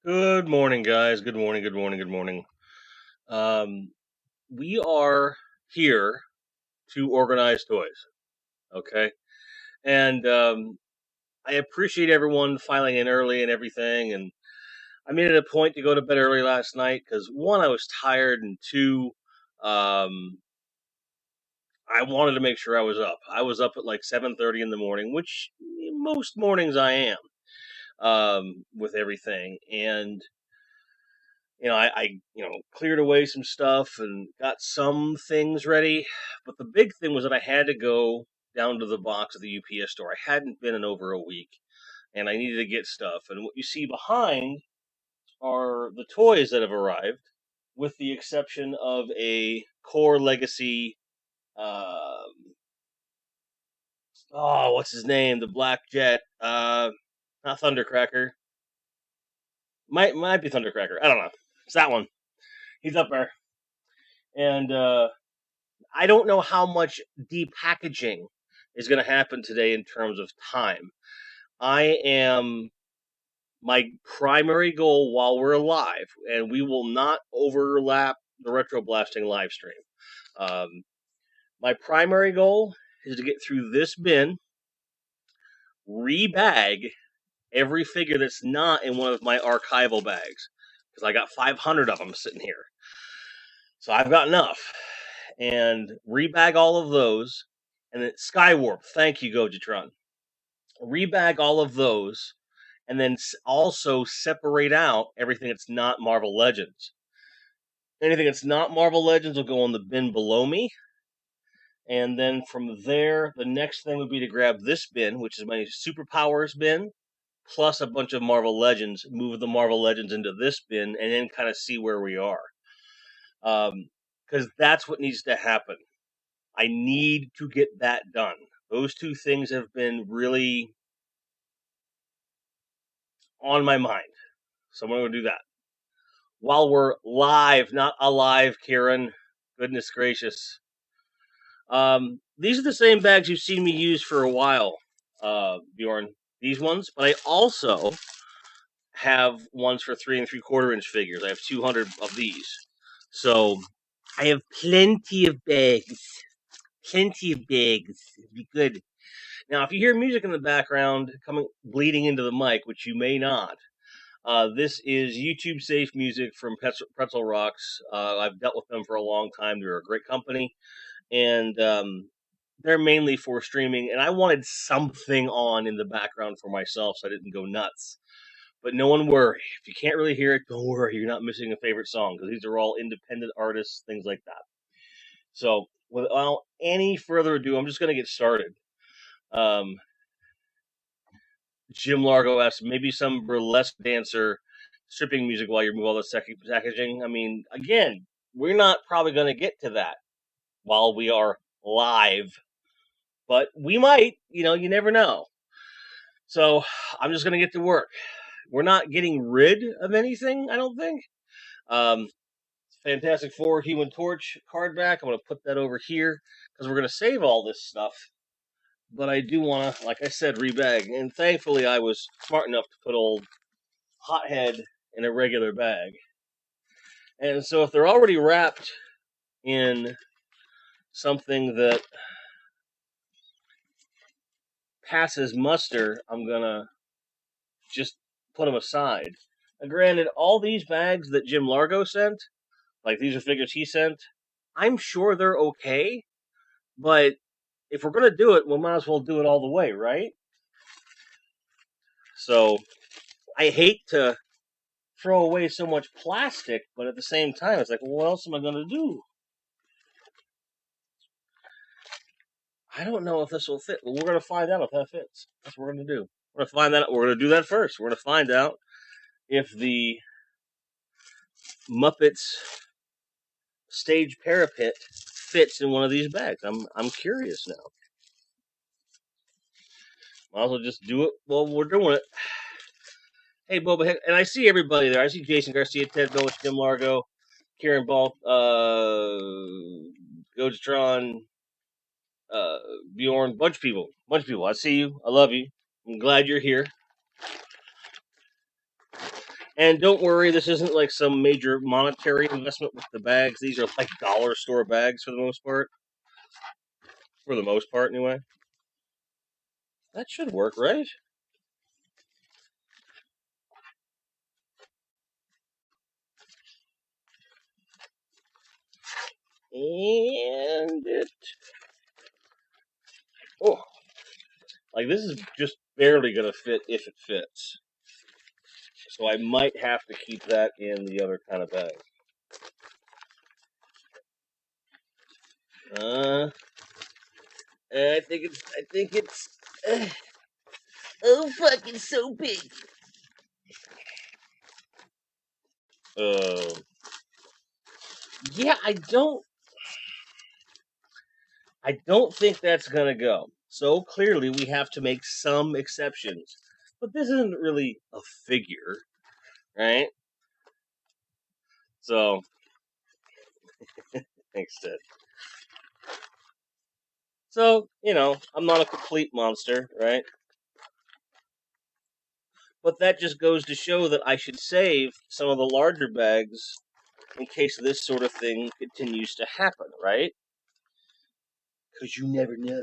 Good morning, guys. Good morning, good morning, good morning. Um, we are here to organize toys, okay? And I appreciate everyone filing in early and everything. And I made it a point to go to bed early last night because one, I was tired, and two, um, I wanted to make sure I was up. I was up at like 7:30 in the morning, which most mornings I am with everything. And I cleared away some stuff and got some things ready. But the big thing was that I had to go down to the box at the UPS store. I hadn't been in over a week, and I needed to get stuff. And what you see behind are the toys that have arrived, with the exception of a core legacy. What's his name? The Black Jet. Not Thundercracker. Might be Thundercracker. I don't know. It's that one. He's up there, and I don't know how much depackaging is going to happen today in terms of time. I am my primary goal while we're live, and we will not overlap the retro blasting live stream. Um, my primary goal is to get through this bin, rebag every figure that's not in one of my archival bags because I got 500 of them sitting here, so I've got enough, and rebag all of those. And then Skywarp, thank you, Gojitron. Rebag all of those, and then also separate out everything that's not Marvel Legends. Anything that's not Marvel Legends will go on the bin below me. And then from there, the next thing would be to grab this bin, which is my Superpowers bin, plus a bunch of Marvel Legends, move the Marvel Legends into this bin, and then kind of see where we are. Because that's what needs to happen. I need to get that done. Those two things have been really on my mind. So I'm going to do that while we're live, not alive, Kieran. Goodness gracious. These are the same bags you've seen me use for a while, Bjorn. These ones, but I also have ones for 3 3/4 inch figures. I have 200 of these. So I have plenty of bags. Plenty of bags. It'd be good. Now, if you hear music in the background coming bleeding into the mic, which you may not, this is YouTube safe music from Pretzel Rocks. I've dealt with them for a long time. They're a great company, and they're mainly for streaming. And I wanted something on in the background for myself so I didn't go nuts. But no one worry. If you can't really hear it, don't worry. You're not missing a favorite song because these are all independent artists, things like that. So without any further ado, I'm just going to get started. Um, Jim Largo asks, maybe some burlesque dancer stripping music while you remove all the packaging. I mean, again, we're not probably going to get to that while we are live, but we might. You never know. So I'm just going to get to work. We're not getting rid of anything, I don't think. Um, Fantastic Four, Human Torch card back. I'm going to put that over here because we're going to save all this stuff. But I do want to, like I said, rebag. And thankfully, I was smart enough to put old Hothead in a regular bag. And so if they're already wrapped in something that passes muster, I'm going to just put them aside. Now, granted, all these bags that Jim Largo sent, like these are figures he sent, I'm sure they're okay. But if we're going to do it, we might as well do it all the way, right? So I hate to throw away so much plastic, but at the same time, it's like, well, what else am I going to do? I don't know if this will fit, but we're going to find out if that fits. That's what we're going to do. We're going to find that. We're going to do that first. We're going to find out if the Muppets stage parapet fits in one of these bags. I'm curious now. Might as well just do it while we're doing it. Hey, Boba, and I see everybody there. I see Jason Garcia, Ted Billich, Jim Largo, Kieran Ball, Gojatron, Bjorn, bunch of people. I see you. I love you. I'm glad you're here. And don't worry, this isn't like some major monetary investment with the bags. These are like dollar store bags for the most part. For the most part, anyway. That should work, right? And it. Oh, like this is just barely gonna fit if it fits. So I might have to keep that in the other kind of bag. Uh, I think it's. Oh fuck! It's so big. Uh, yeah, I don't think that's gonna go. So clearly, we have to make some exceptions. But this isn't really a figure, right? So, thanks, Ted. So, I'm not a complete monster, right? But that just goes to show that I should save some of the larger bags in case this sort of thing continues to happen, right? Because you never know.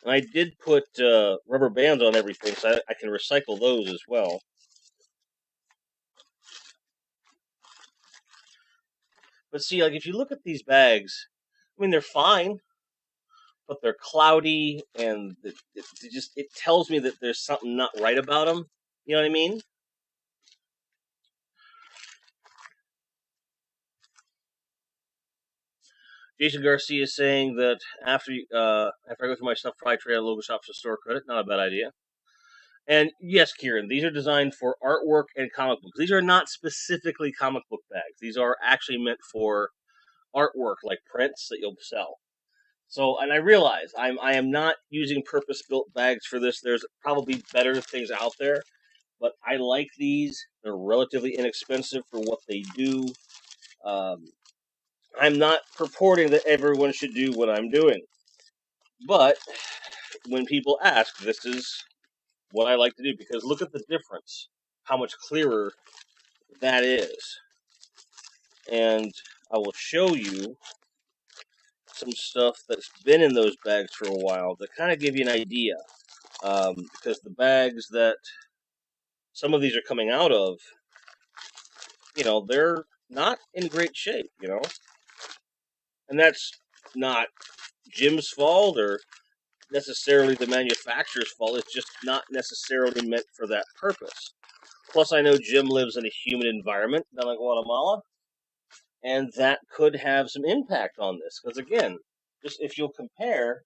And I did put rubber bands on everything, so I can recycle those as well. But see, like if you look at these bags, I mean they're fine, but they're cloudy, and it tells me that there's something not right about them. You know what I mean? Jason Garcia is saying that after I go through my stuff, probably trade a logo shop for store credit. Not a bad idea. And yes, Kieran, these are designed for artwork and comic books. These are not specifically comic book bags. These are actually meant for artwork, like prints that you'll sell. So, and I realize I am not using purpose built bags for this. There's probably better things out there, but I like these. They're relatively inexpensive for what they do. Um, I'm not purporting that everyone should do what I'm doing, but when people ask, this is what I like to do because look at the difference, how much clearer that is. And I will show you some stuff that's been in those bags for a while to kind of give you an idea. Because the bags that some of these are coming out of, they're not in great shape. And that's not Jim's fault or necessarily the manufacturer's fault. It's just not necessarily meant for that purpose. Plus, I know Jim lives in a humid environment down in Guatemala, and that could have some impact on this. Because again, just if you'll compare,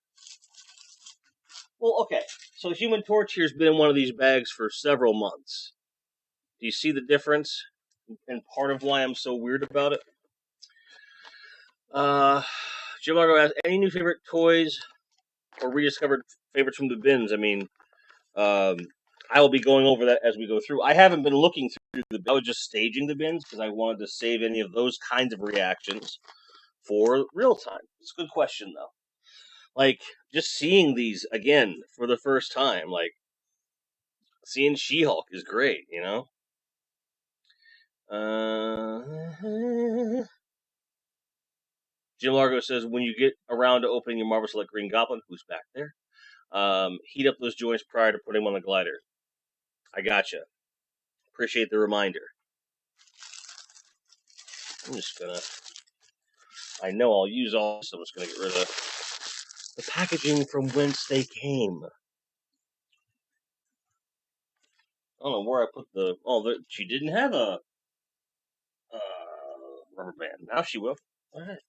well, okay, so Human Torch here's been in one of these bags for several months. Do you see the difference? And part of why I'm so weird about it. Jim Largo asks, any new favorite toys or rediscovered favorites from the bins? I mean, I will be going over that as we go through. I haven't been looking through I was just staging the bins because I wanted to save any of those kinds of reactions for real time. It's a good question though. Like just seeing these again for the first time, like seeing She-Hulk is great. Jim Largo says when you get around to opening your Marvel Select Green Goblin, who's back there, heat up those joints prior to putting them on the glider. I gotcha. Appreciate the reminder. I'm just gonna. I know I'll use all this. I'm just gonna get rid of the packaging from whence they came. I don't know where I put the. Oh, she didn't have a rubber band. Now she will. All right.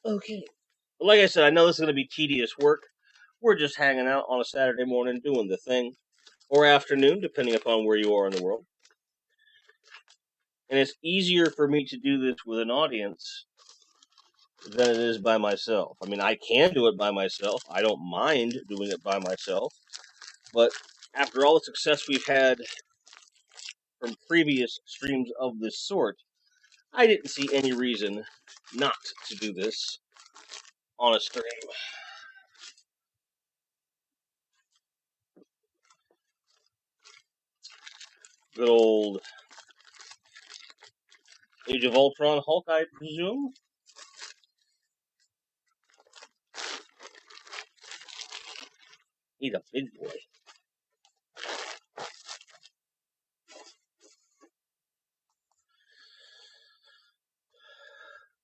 Okay. But like I said, I know this is gonna be tedious work. We're just hanging out on a Saturday morning doing the thing, or afternoon, depending upon where you are in the world. And it's easier for me to do this with an audience than it is by myself. I mean, I can do it by myself. I don't mind doing it by myself. But after all the success we've had from previous streams of this sort, I didn't see any reason not to do this on a stream. Good old Age of Ultron Hulk, I presume. He's a big boy.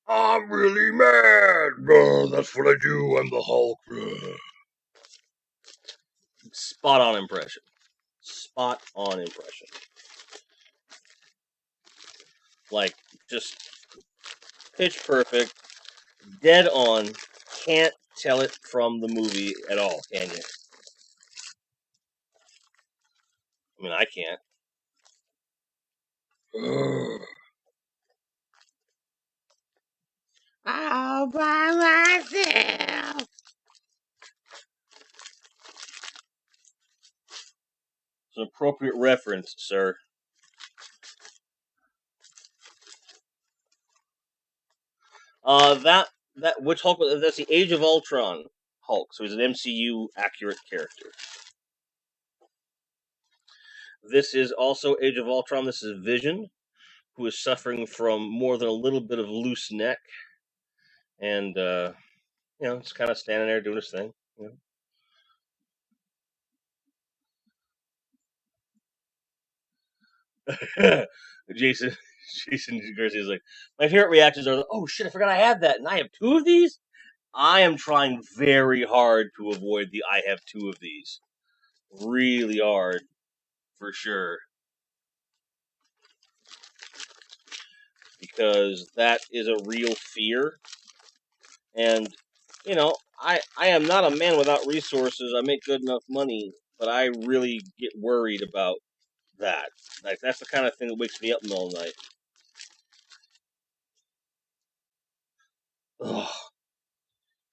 I'm really mad. That's what I do. I'm the Hulk. Spot on impression. Spot on impression. Like, just pitch perfect, dead on. Can't tell it from the movie at all, can you? I mean, I can't. All by myself. It's an appropriate reference, sir. That which Hulk? That's the Age of Ultron Hulk. So he's an MCU accurate character. This is also Age of Ultron. This is Vision, who is suffering from more than a little bit of loose neck, and just kind of standing there doing his thing. Jason Garcia is like, my favorite reactions are, oh shit, I forgot I had that, and I have two of these. I am trying very hard to avoid the I have two of these. Really hard, for sure. Because that is a real fear. And, I am not a man without resources. I make good enough money, but I really get worried about that. Like, that's the kind of thing that wakes me up in the middle of the night. Ugh.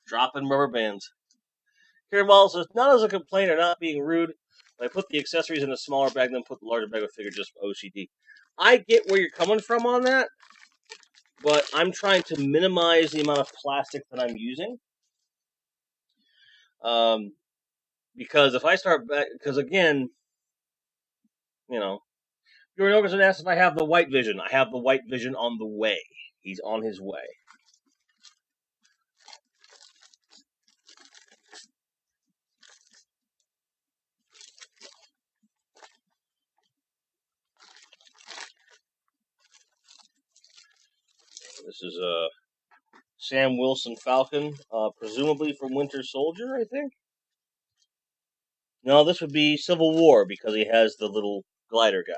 Dropping rubber bands. Karen Wallace says, not as a complaint or not being rude, but I put the accessories in a smaller bag, then put the larger bag with figure just for OCD. I get where you're coming from on that, but I'm trying to minimize the amount of plastic that I'm using. Because if I start back, because again, Jordan Orgerson asked if I have the white vision. I have the white vision on the way. He's on his way. This is Sam Wilson Falcon, presumably from Winter Soldier, I think. No, this would be Civil War because he has the little glider guy.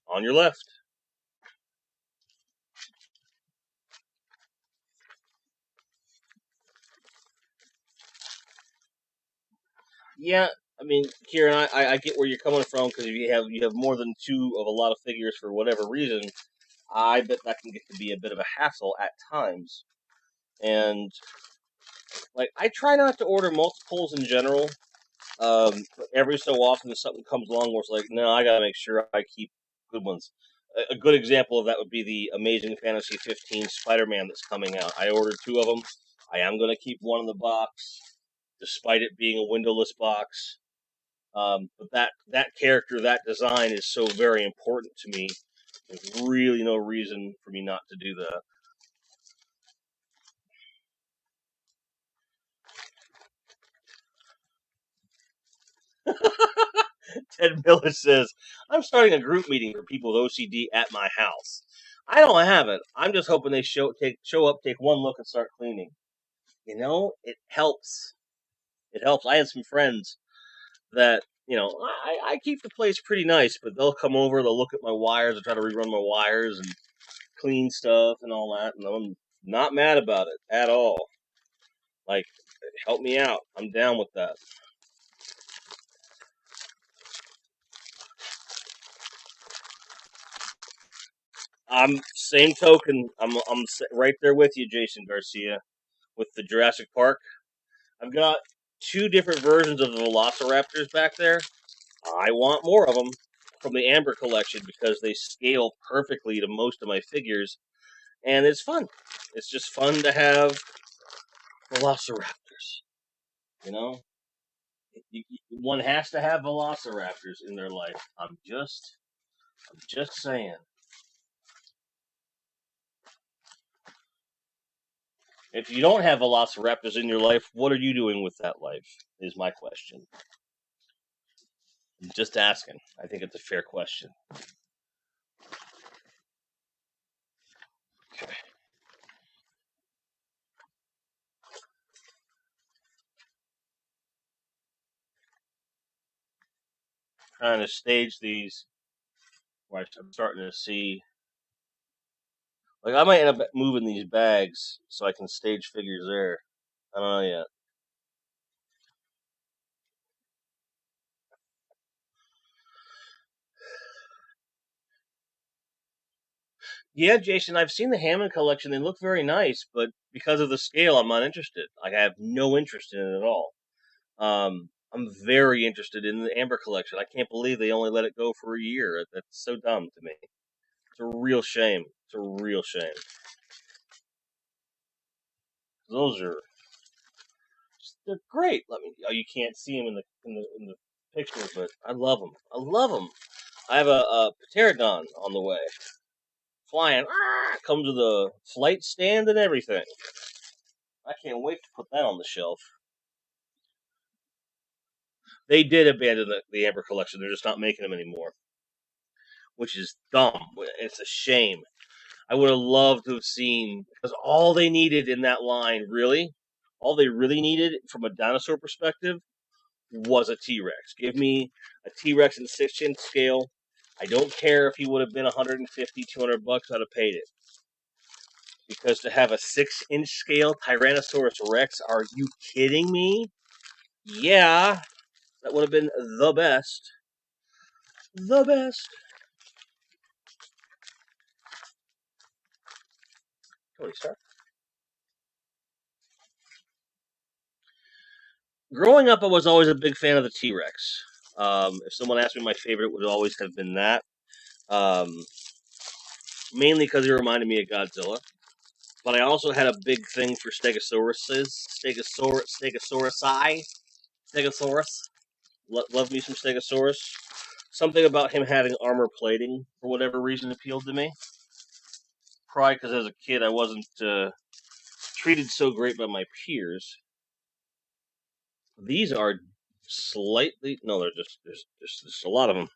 On your left. Yeah, I mean, Kieran, I get where you're coming from because you have more than two of a lot of figures for whatever reason. I bet that can get to be a bit of a hassle at times. And like, I try not to order multiples in general. But every so often, something comes along where it's like, no, I gotta make sure I keep good ones. A good example of that would be the Amazing Fantasy 15 Spider-Man that's coming out. I ordered two of them. I am gonna keep one in the box, despite it being a windowless box. But that character, that design is so very important to me. There's really no reason for me not to do that. Ted Miller says, I'm starting a group meeting for people with OCD at my house. I don't have it. I'm just hoping they show up, take one look, and start cleaning. It helps. It helps. I had some friends that, I keep the place pretty nice, but they'll come over, they'll look at my wires, and try to rerun my wires and clean stuff and all that, and I'm not mad about it at all. Like, help me out. I'm down with that. Same token. I'm right there with you, Jason Garcia, with the Jurassic Park. I've got two different versions of the Velociraptors back there. I want more of them from the Amber collection because they scale perfectly to most of my figures, and it's fun. It's just fun to have velociraptors. You know, one has to have velociraptors in their life. I'm just saying. If you don't have velociraptors in your life, what are you doing with that life? Is my question. I'm just asking. I think it's a fair question. Trying to stage these. Where I'm starting to see. Like, I might end up moving these bags so I can stage figures there. I don't know yet. Yeah, Jason, I've seen the Hammond collection. They look very nice, but because of the scale, I'm not interested. Like, I have no interest in it at all. I'm very interested in the Amber collection. I can't believe they only let it go for a year. That's so dumb to me. It's a real shame. It's a real shame. Those are they're great. Let me. Oh, you can't see them in the picture, but I love them. I love them. I have a pterodon on the way, flying. Comes with a flight stand and everything. I can't wait to put that on the shelf. They did abandon the Amber collection. They're just not making them anymore, which is dumb. It's a shame. I would have loved to have seen because all they needed in that line, really, all they really needed from a dinosaur perspective was a T Rex. Give me a T Rex in 6-inch scale. I don't care if he would have been 150, $200. I'd have paid it because to have a 6-inch scale Tyrannosaurus Rex, are you kidding me? Yeah, that would have been the best. The best. Tony Stark. Growing up, I was always a big fan of the T Rex. If someone asked me my favorite, it would always have been that. Um, Mainly because it reminded me of Godzilla. But I also had a big thing for Stegosauruses. Stegosaurusi. Stegosaurus. Love me some Stegosaurus. Something about him having armor plating, for whatever reason, appealed to me. Probably because as a kid I wasn't treated so great by my peers. These are slightly. No, they're just. There's a lot of them.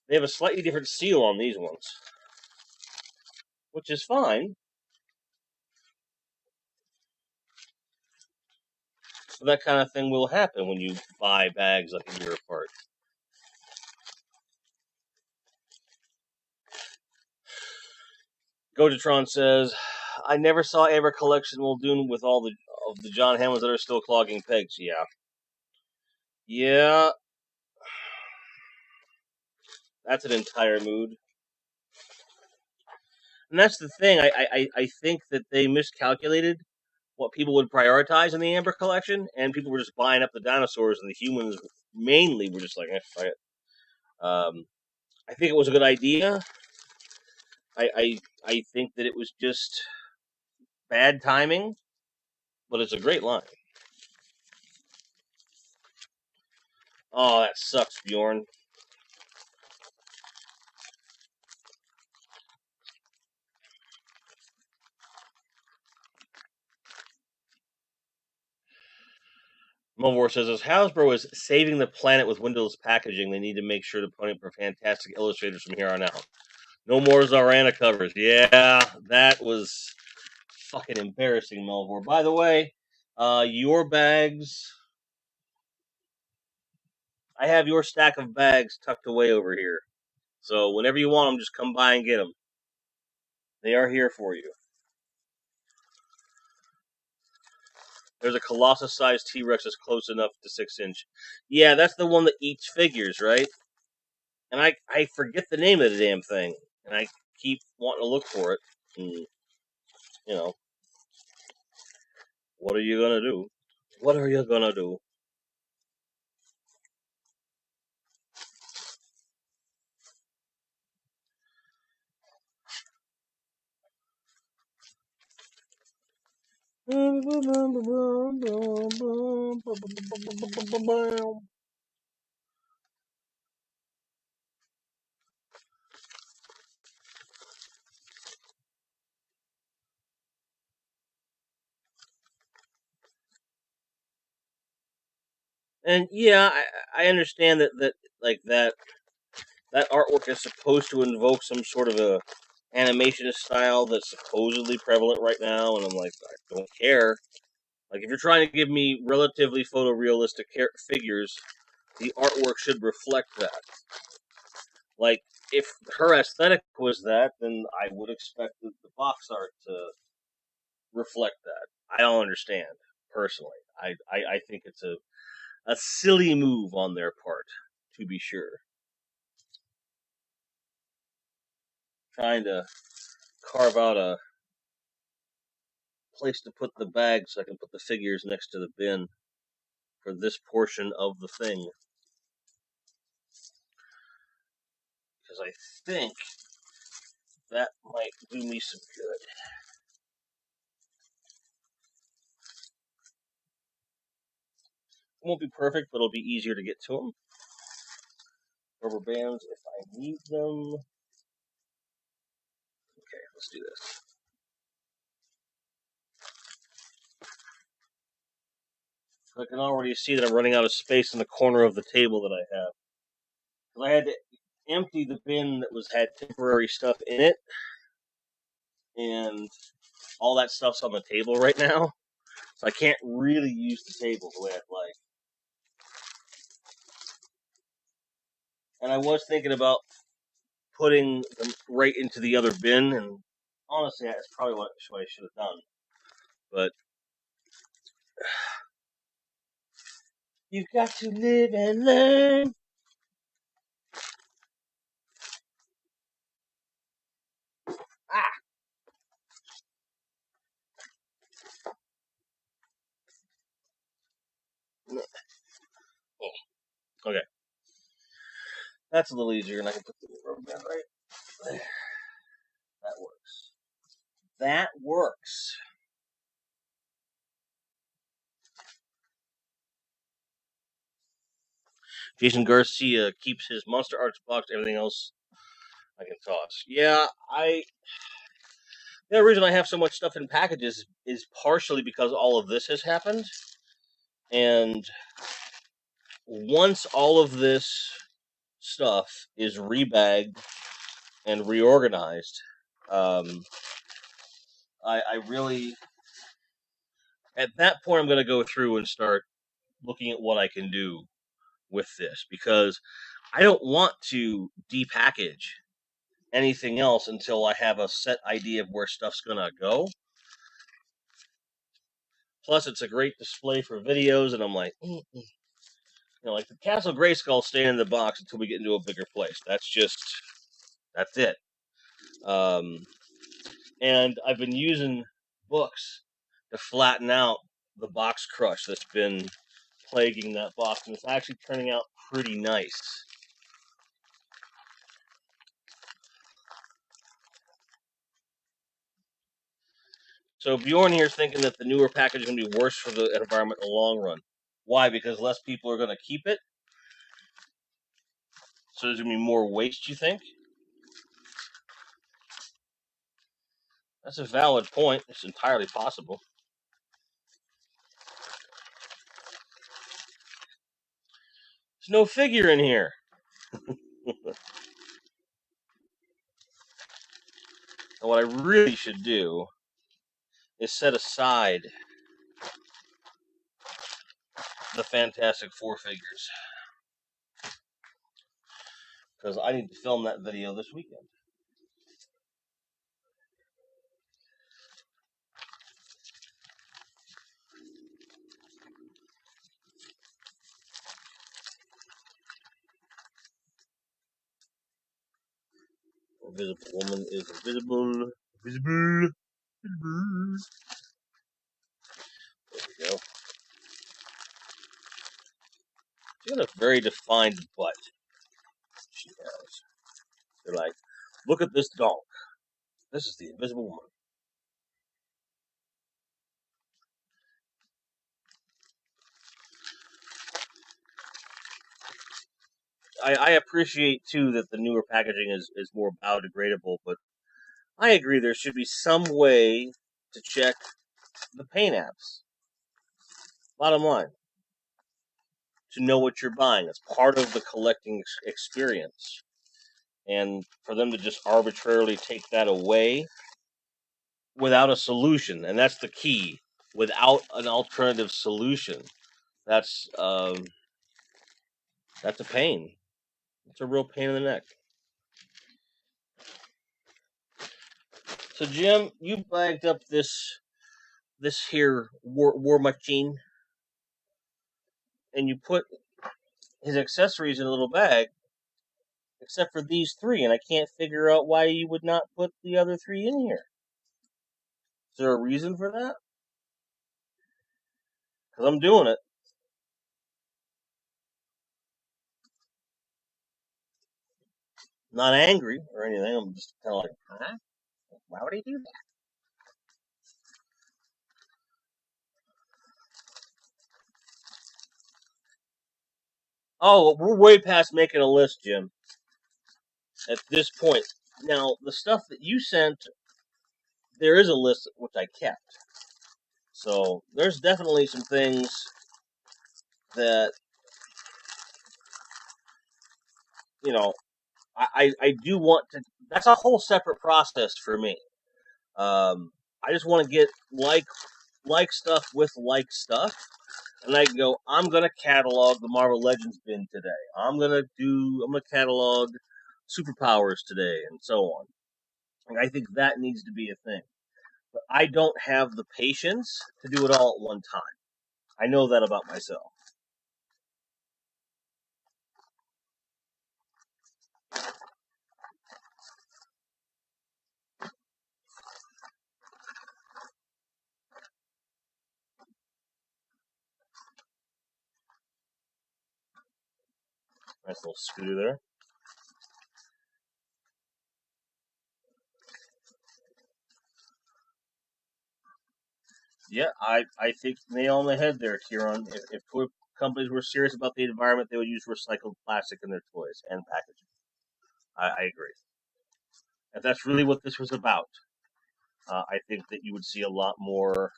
They have a slightly different seal on these ones, which is fine. But that kind of thing will happen when you buy bags like a year apart. Gojatron says, "I never saw Amber Collection Muldoon with all the John Hammonds that are still clogging pegs." Yeah, yeah, that's an entire mood. And that's the thing. I think that they miscalculated what people would prioritize in the Amber Collection, and people were just buying up the dinosaurs, and the humans mainly were just like, fuck it. I think it was a good idea. I think that it was just bad timing, but it's a great line. Oh, that sucks, Bjorn. Mulvor says, as Hasbro is saving the planet with windowless packaging, they need to make sure to pony up for fantastic illustrators from here on out. No more Zarana covers. Yeah, that was fucking embarrassing, Melvor. By the way, your bags. I have your stack of bags tucked away over here. So whenever you want them, just come by and get them. They are here for you. There's a Colossus-sized T-Rex that's close enough to 6-inch. Yeah, that's the one that eats figures, right? And I forget the name of the damn thing, and I keep wanting to look for it. And, you know, what are you gonna do? What are you gonna do? And yeah, I understand that like that artwork is supposed to invoke some sort of a animation style that's supposedly prevalent right now, and I'm like, I don't care. Like, if you're trying to give me relatively photorealistic figures, the artwork should reflect that. Like, if her aesthetic was that, then I would expect the box art to reflect that. I don't understand, personally. I think it's a silly move on their part, to be sure. Trying to carve out a place to put the bag so I can put the figures next to the bin for this portion of the thing. Because I think that might do me some good. It won't be perfect, but it'll be easier to get to them. Rubber bands if I need them. Okay, let's do this. I can already see that I'm running out of space in the corner of the table that I have. Because I had to empty the bin that had temporary stuff in it, and all that stuff's on the table right now. So I can't really use the table the way I'd like. And I was thinking about putting them right into the other bin, and honestly, that's probably what I should have done. But you've got to live and learn. Ah! Okay. That's a little easier, and I can put the rubber band right there. That works. That works. Jason Garcia keeps his Monster Arts box. Everything else I can toss. Yeah, the reason I have so much stuff in packages is partially because all of this has happened, and once all of this stuff is rebagged and reorganized, um, I really, at that point, I'm going to go through and start looking at what I can do with this, because I don't want to depackage anything else until I have a set idea of where stuff's going to go. Plus, it's a great display for videos, and I'm like, like the Castle Grayskull staying in the box until we get into a bigger place. That's it. And I've been using books to flatten out the box crush that's been plaguing that box, and it's actually turning out pretty nice. So Bjorn here is thinking that the newer package is going to be worse for the environment in the long run. Why? Because less people are going to keep it? So there's going to be more waste, you think? That's a valid point. It's entirely possible. There's no figure in here. And what I really should do is set aside the Fantastic Four figures, because I need to film that video this weekend. Invisible Woman is invisible. Visible. Visible. There we go. She's got a very defined butt. She has. They're like, look at this donk. This is the Invisible Woman. I appreciate too that the newer packaging is more biodegradable, but I agree there should be some way to check the paint apps. Bottom line, to know what you're buying. It's part of the collecting experience. And for them to just arbitrarily take that away without a solution, and that's the key, without an alternative solution, that's a pain. It's a real pain in the neck. So Jim, you bagged up this here war machine, and you put his accessories in a little bag, except for these three, and I can't figure out why you would not put the other three in here. Is there a reason for that? Because I'm doing it. Not angry or anything. I'm just kind of like, huh? Why would he do that? Oh, we're way past making a list, Jim. At this point, now the stuff that you sent, there is a list which I kept. So there's definitely some things that you know I do want to. That's a whole separate process for me. I just want to get like stuff with like stuff, and I can go. I'm gonna catalog the Marvel Legends bin today. I'm gonna catalog superpowers today, and so on. And I think that needs to be a thing. But I don't have the patience to do it all at one time. I know that about myself. Nice little scooter there. Yeah, I think nail on the head there, Kieran. If toy companies were serious about the environment, they would use recycled plastic in their toys and packaging. I agree. If that's really what this was about, I think that you would see a lot more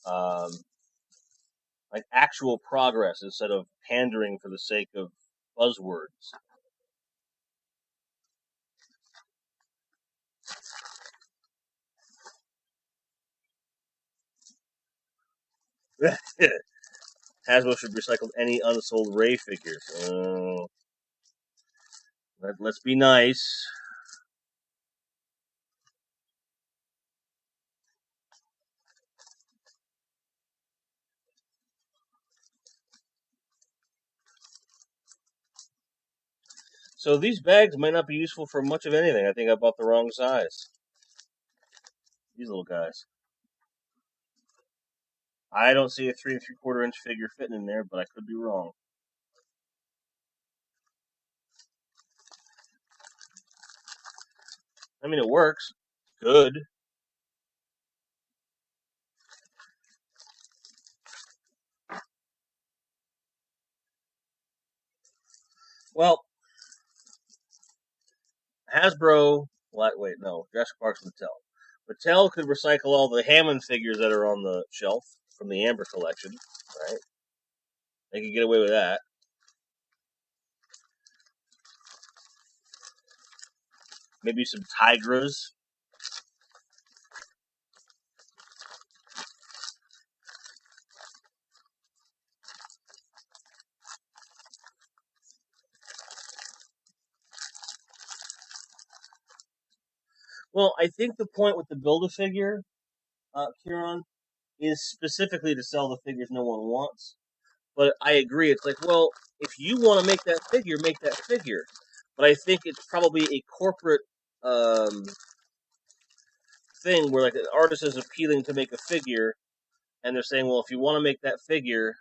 um, like actual progress instead of pandering for the sake of buzzwords. Hasbro should recycle any unsold Ray figures. Let's be nice. So these bags might not be useful for much of anything. I think I bought the wrong size. These little guys. I don't see a 3 3/4 inch figure fitting in there, but I could be wrong. I mean, it works. Good. Well, Hasbro. Wait, no. Jurassic Park's Mattel. Mattel could recycle all the Hammond figures that are on the shelf from the Amber collection, right? They could get away with that. Maybe some Tigras. Well, I think the point with the Build-A-Figure, Kieran, is specifically to sell the figures no one wants. But I agree. It's like, well, if you want to make that figure, make that figure. But I think it's probably a corporate um, thing where like an artist is appealing to make a figure, and they're saying, well, if you want to make that figure,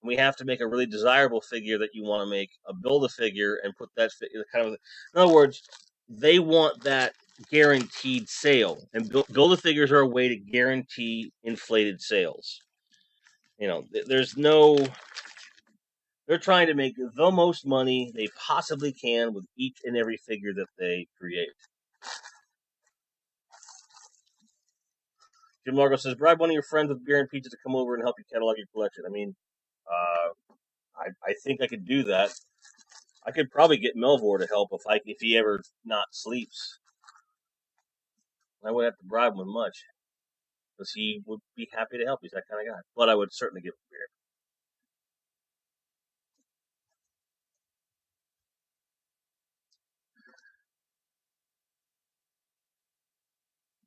we have to make a really desirable figure that you want to make a build a figure and put that kind of. In other words, they want that guaranteed sale, and build a figures are a way to guarantee inflated sales. You know, They're trying to make the most money they possibly can with each and every figure that they create. Jim Largo says, bribe one of your friends with beer and pizza to come over and help you catalog your collection. I mean, I think I could do that. I could probably get Melvor to help if he ever not sleeps. I wouldn't have to bribe him much, because he would be happy to help. He's that kind of guy. But I would certainly give him beer.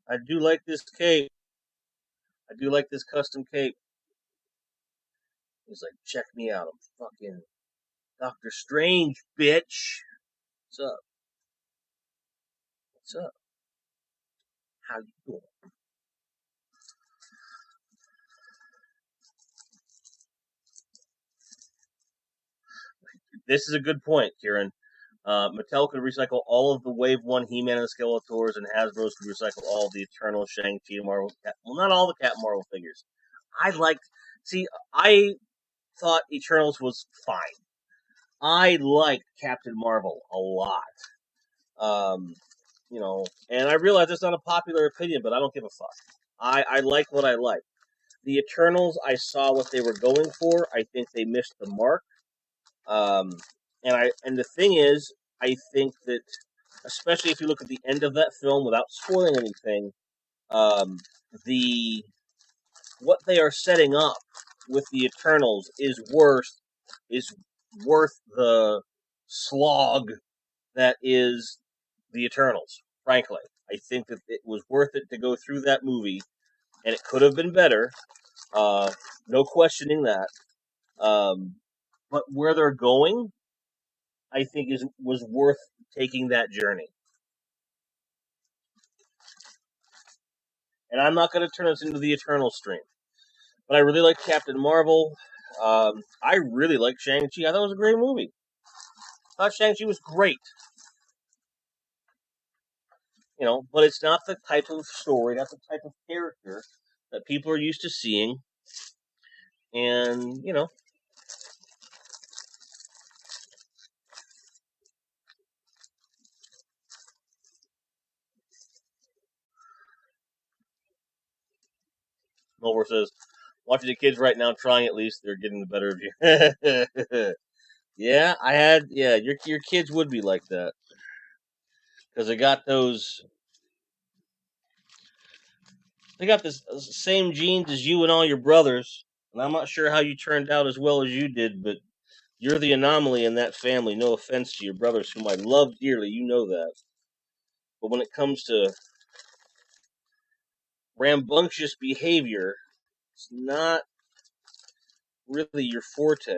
I do like this cape. I do like this custom cape. He's like, check me out. I'm fucking Doctor Strange, bitch. What's up? What's up? How you doing? This is a good point, Kieran. Mattel could recycle all of the Wave 1 He-Man and Skeletors, and Hasbro's could recycle all of the Eternal, Shang-Chi, and Marvel. Well, not all the Captain Marvel figures. I thought Eternals was fine. I liked Captain Marvel a lot. And I realize it's not a popular opinion, but I don't give a fuck. I like what I like. The Eternals, I saw what they were going for. I think they missed the mark. And the thing is, I think that, especially if you look at the end of that film without spoiling anything, the what they are setting up with the Eternals is worth the slog that is the Eternals. Frankly, I think that it was worth it to go through that movie, and it could have been better. No questioning that. But where they're going, I think was worth taking that journey. And I'm not going to turn this into the Eternal stream. But I really like Captain Marvel. I really like Shang-Chi. I thought it was a great movie. I thought Shang-Chi was great. But it's not the type of story, not the type of character that people are used to seeing. And, Mulver says, watching the kids right now trying, at least they're getting the better of you. Yeah, your kids would be like that. Because they got this same genes as you and all your brothers. And I'm not sure how you turned out as well as you did, but you're the anomaly in that family. No offense to your brothers, whom I love dearly. You know that. But when it comes to rambunctious behavior, it's not really your forte.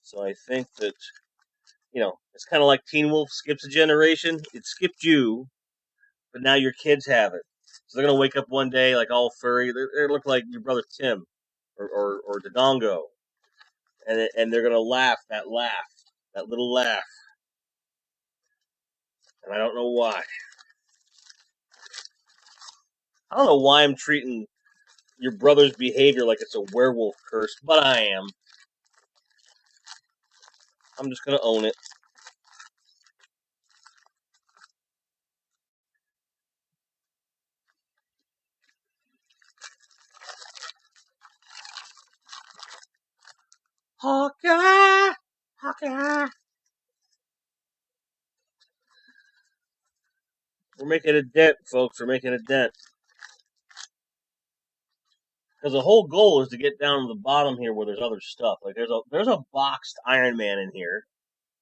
So I think that, it's kind of like Teen Wolf skips a generation. It skipped you, but now your kids have it. So they're going to wake up one day like all furry. They look like your brother Tim or Dodongo. And they're going to laugh, that little laugh. And I don't know why. I don't know why I'm treating your brother's behavior like it's a werewolf curse, but I am. I'm just going to own it. Hawkeye! Hawkeye! We're making a dent, folks. We're making a dent. Because the whole goal is to get down to the bottom here where there's other stuff. Like there's a boxed Iron Man in here,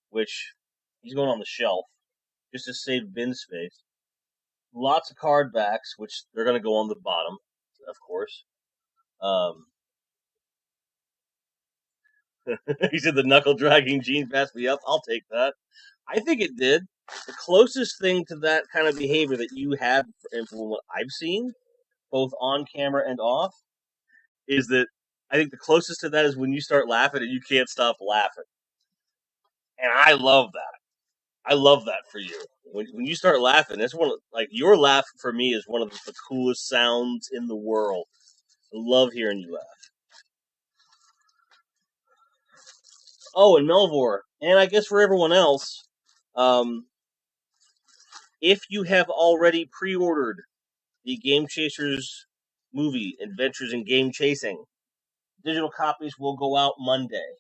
which he's going on the shelf just to save bin space. Lots of card backs, which they're going to go on the bottom, of course. He said the knuckle dragging gene passed me up. I'll take that. I think it did. The closest thing to that kind of behavior that you have, and from what I've seen, both on camera and off, is that I think the closest to that is when you start laughing and you can't stop laughing. And I love that. I love that for you. When you start laughing, that's your laugh for me is one of the coolest sounds in the world. I love hearing you laugh. Oh, and Melvor, and I guess for everyone else, um, if you have already pre-ordered the Game Chasers movie, Adventures in Game Chasing, digital copies will go out Monday.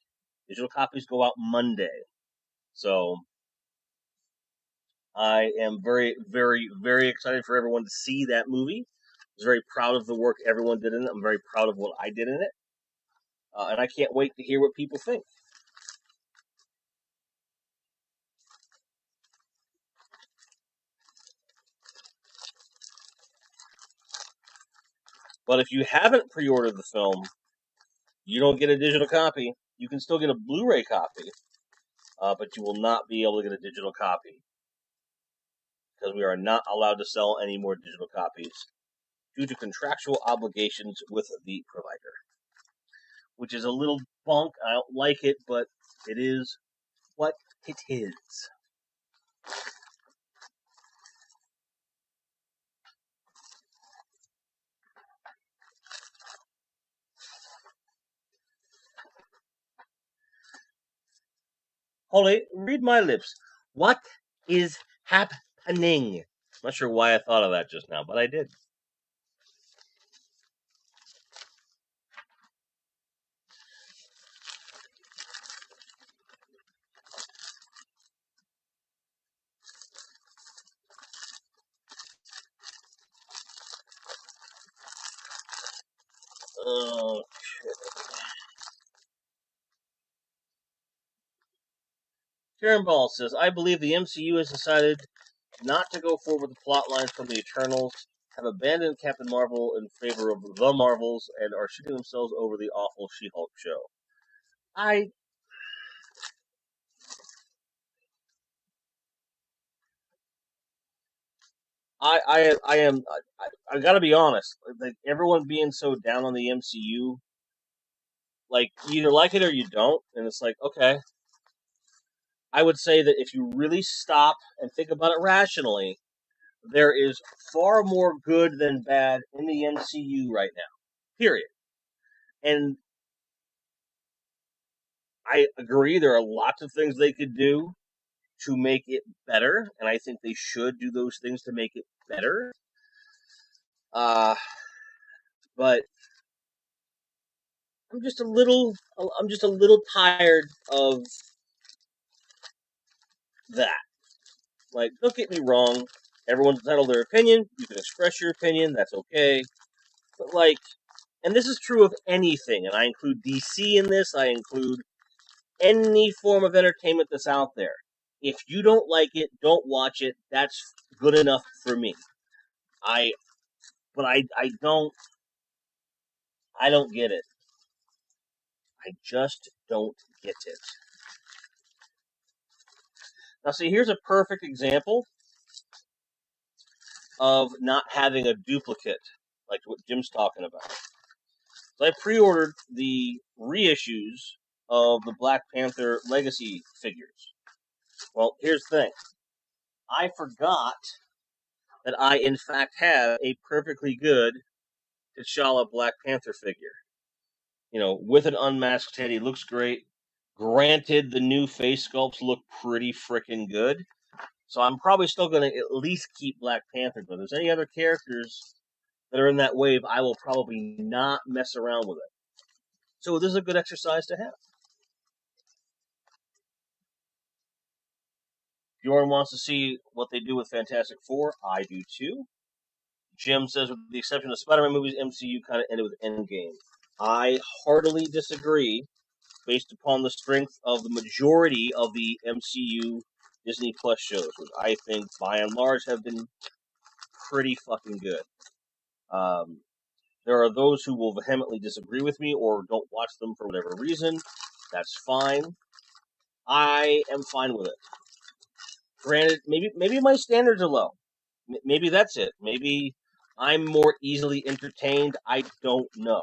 Digital copies go out Monday. So I am very, very, very excited for everyone to see that movie. I was very proud of the work everyone did in it. I'm very proud of what I did in it. And I can't wait to hear what people think. But if you haven't pre-ordered the film, you don't get a digital copy. You can still get a Blu-ray copy, but you will not be able to get a digital copy because we are not allowed to sell any more digital copies due to contractual obligations with the provider, which is a little bunk. I don't like it, but it is what it is. Holly, read my lips. What is happening? I'm not sure why I thought of that just now, but I did. Uh, Karen Ball says, I believe the MCU has decided not to go forward with the plot lines from the Eternals, have abandoned Captain Marvel in favor of the Marvels, and are shooting themselves over the awful She-Hulk show. I I am I gotta be honest. Like everyone being so down on the MCU, like you either like it or you don't, and it's like okay. I would say that if you really stop and think about it rationally, there is far more good than bad in the MCU right now. Period. And I agree there are lots of things they could do to make it better, and I think they should do those things to make it better. Uh, but I'm just a little tired of that. Like, don't get me wrong, everyone's entitled to their opinion. You can express your opinion, that's okay. But like, and this is true of anything, and I include DC in this. I include any form of entertainment that's out there. If you don't like it, don't watch it. That's good enough for me. I, but I don't get it. I just don't get it. Now, see, here's a perfect example of not having a duplicate, like what Jim's talking about. So I pre-ordered the reissues of the Black Panther Legacy figures. Well, here's the thing. I forgot that I, in fact, have a perfectly good T'Challa Black Panther figure. You know, with an unmasked head, he looks great. Granted, the new face sculpts look pretty freaking good. So I'm probably still going to at least keep Black Panther. But if there's any other characters that are in that wave, I will probably not mess around with it. So this is a good exercise to have. Bjorn wants to see what they do with Fantastic Four. I do too. Jim says, with the exception of Spider-Man movies, MCU kind of ended with Endgame. I heartily disagree, based upon the strength of the majority of the MCU Disney Plus shows, which I think, by and large, have been pretty fucking good. Um, there are those who will vehemently disagree with me or don't watch them for whatever reason. That's fine. I am fine with it. Granted, maybe my standards are low. Maybe that's it. Maybe I'm more easily entertained. I don't know.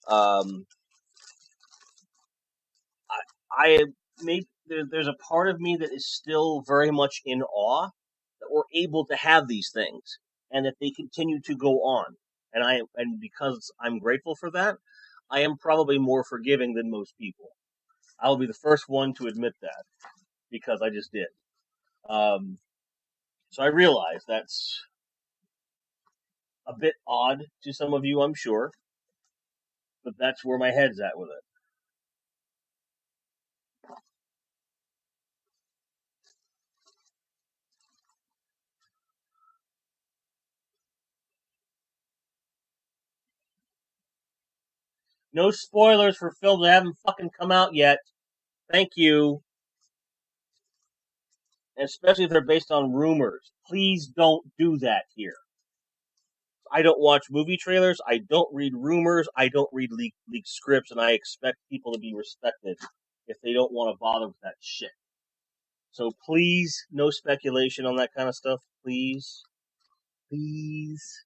Um, I there's a part of me that is still very much in awe that we're able to have these things and that they continue to go on. And because I'm grateful for that, I am probably more forgiving than most people. I will be the first one to admit that because I just did. Um, so I realize that's a bit odd to some of you, I'm sure, but that's where my head's at with it. No spoilers for films that haven't fucking come out yet. Thank you. And especially if they're based on rumors. Please don't do that here. I don't watch movie trailers. I don't read rumors. I don't read leaked scripts, and I expect people to be respected if they don't want to bother with that shit. So please, no speculation on that kind of stuff. Please. Please.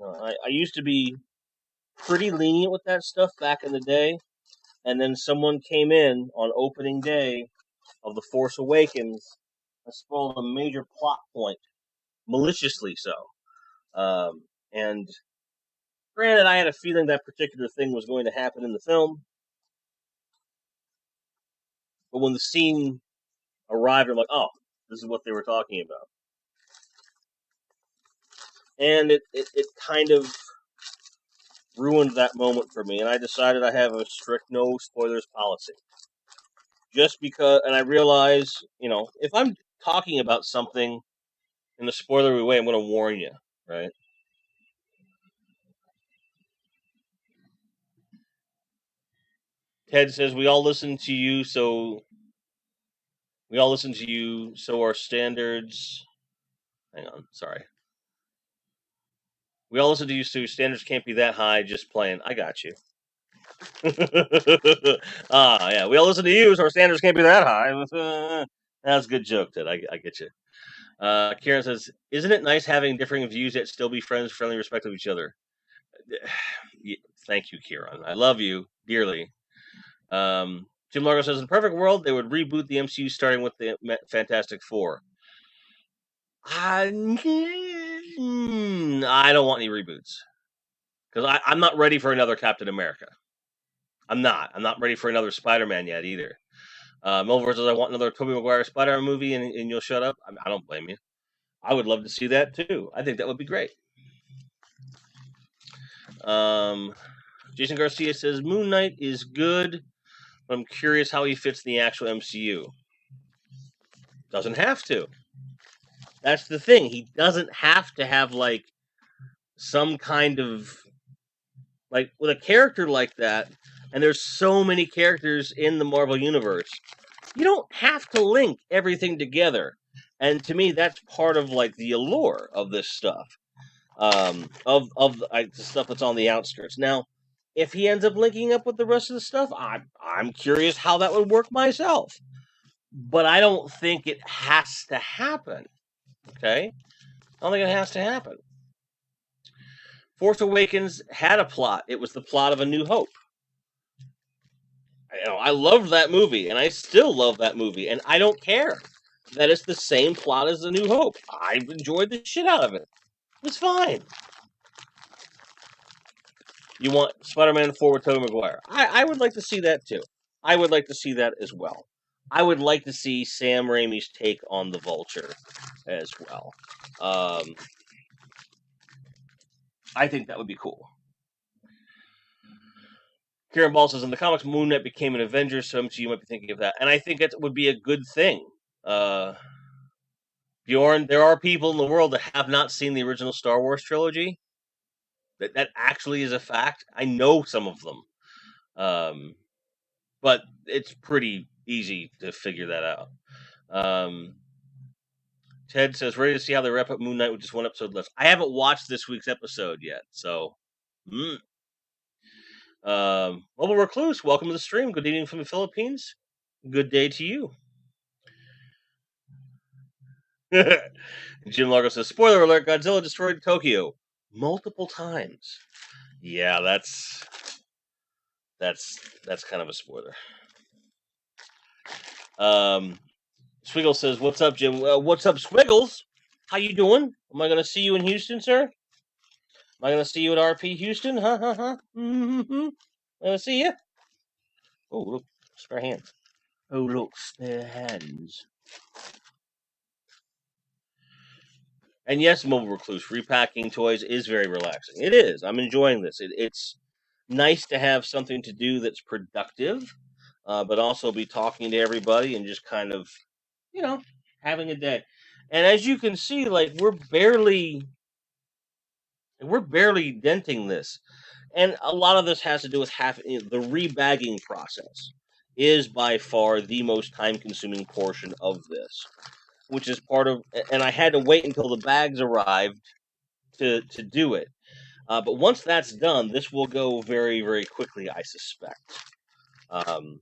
I used to be pretty lenient with that stuff back in the day, and then someone came in on opening day of The Force Awakens and spoiled a major plot point, maliciously so. And granted, I had a feeling that particular thing was going to happen in the film, but when the scene arrived, I'm like, oh, this is what they were talking about. And it kind of ruined that moment for me, and I decided I have a strict no spoilers policy. Just because, and I realize, if I'm talking about something in a spoilery way, I'm going to warn you, right? Ted says we all listen to you, so our standards. Hang on, sorry. We all listen to you, so standards can't be that high. Just playing. I got you. Yeah, we all listen to you, so our standards can't be that high. That's a good joke, Ted. I get you. Kieran says, "Isn't it nice having differing views yet still be friends, friendly, respect of each other?" Thank you, Kieran. I love you dearly. Jim Largo says, "In a perfect world, they would reboot the MCU starting with the Fantastic Four." I don't want any reboots because I'm not ready for another Captain America. I'm not. I'm not ready for another Spider-Man yet either. Melvin says, "I want another Tobey Maguire Spider-Man movie," and you'll shut up. I don't blame you. I would love to see that too. I think that would be great. Jason Garcia says Moon Knight is good, but I'm curious how he fits in the actual MCU. Doesn't have to. That's the thing. He doesn't have to have like some kind of like with a character like that. And there's so many characters in the Marvel universe. You don't have to link everything together. And to me, that's part of like the allure of this stuff. Of the stuff that's on the outskirts. Now, if he ends up linking up with the rest of the stuff, I'm curious how that would work myself. But I don't think it has to happen. Okay? I don't think it has to happen. Force Awakens had a plot. It was the plot of A New Hope. I loved that movie, and I still love that movie, and I don't care that it's the same plot as A New Hope. I enjoyed the shit out of it. It's fine. You want Spider-Man 4 with Tobey Maguire. I would like to see that too. I would like to see that as well. I would like to see Sam Raimi's take on the Vulture as well. I think that would be cool. Kieran Ball says, in the comics, Moon Knight became an Avenger, so MCU might be thinking of that. And I think it would be a good thing. Bjorn, there are people in the world that have not seen the original Star Wars trilogy. That actually is a fact. I know some of them. But it's pretty easy to figure that out. Ted says, ready to see how they wrap up Moon Knight with just one episode left. I haven't watched this week's episode yet, so. Mobile Recluse, welcome to the stream. Good evening from the Philippines. Good day to you. Jim Largo says, spoiler alert, Godzilla destroyed Tokyo multiple times. Yeah, that's kind of a spoiler. Swiggle says, what's up, Jim? What's up, Squiggles? How you doing? Am I going to see you in Houston, sir? Am I going to see you at RP Houston? Huh, huh, huh? Mm-hmm. I'm going to see you. Oh, look, spare hands. Oh, look, spare hands. And yes, Mobile Recluse, repacking toys is very relaxing. It is. I'm enjoying this. It's nice to have something to do that's productive, but also be talking to everybody and just kind of, you know, having a day. And as you can see, like we're barely denting this, and a lot of this has to do with the rebagging process is by far the most time-consuming portion of this, which is part of. And I had to wait until the bags arrived to do it. But once that's done, this will go very, very quickly, I suspect. Um,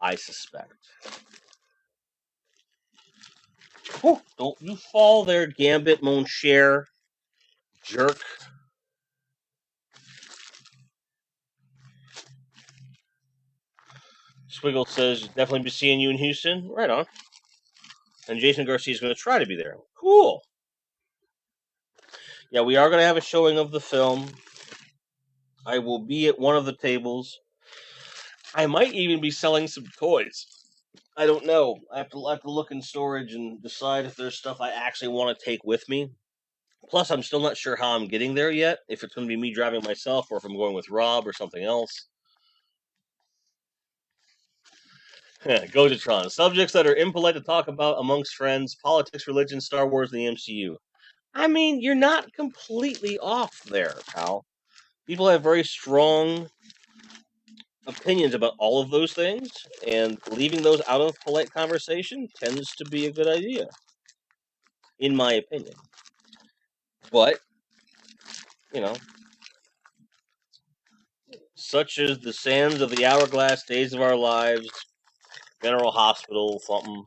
I suspect. Whew, don't you fall there, Gambit, mon cher, jerk. Swiggle says, definitely be seeing you in Houston. Right on. And Jason Garcia is going to try to be there. Cool. Yeah, we are going to have a showing of the film. I will be at one of the tables. I might even be selling some toys. I don't know. I have to look in storage and decide if there's stuff I actually want to take with me. Plus, I'm still not sure how I'm getting there yet. If it's going to be me driving myself or if I'm going with Rob or something else. Gojatron. Subjects that are impolite to talk about amongst friends, politics, religion, Star Wars, and the MCU. I mean, you're not completely off there, pal. People have very strong opinions about all of those things, and leaving those out of polite conversation tends to be a good idea, in my opinion. But, you know, such as the sands of the hourglass, days of our lives, General Hospital, something.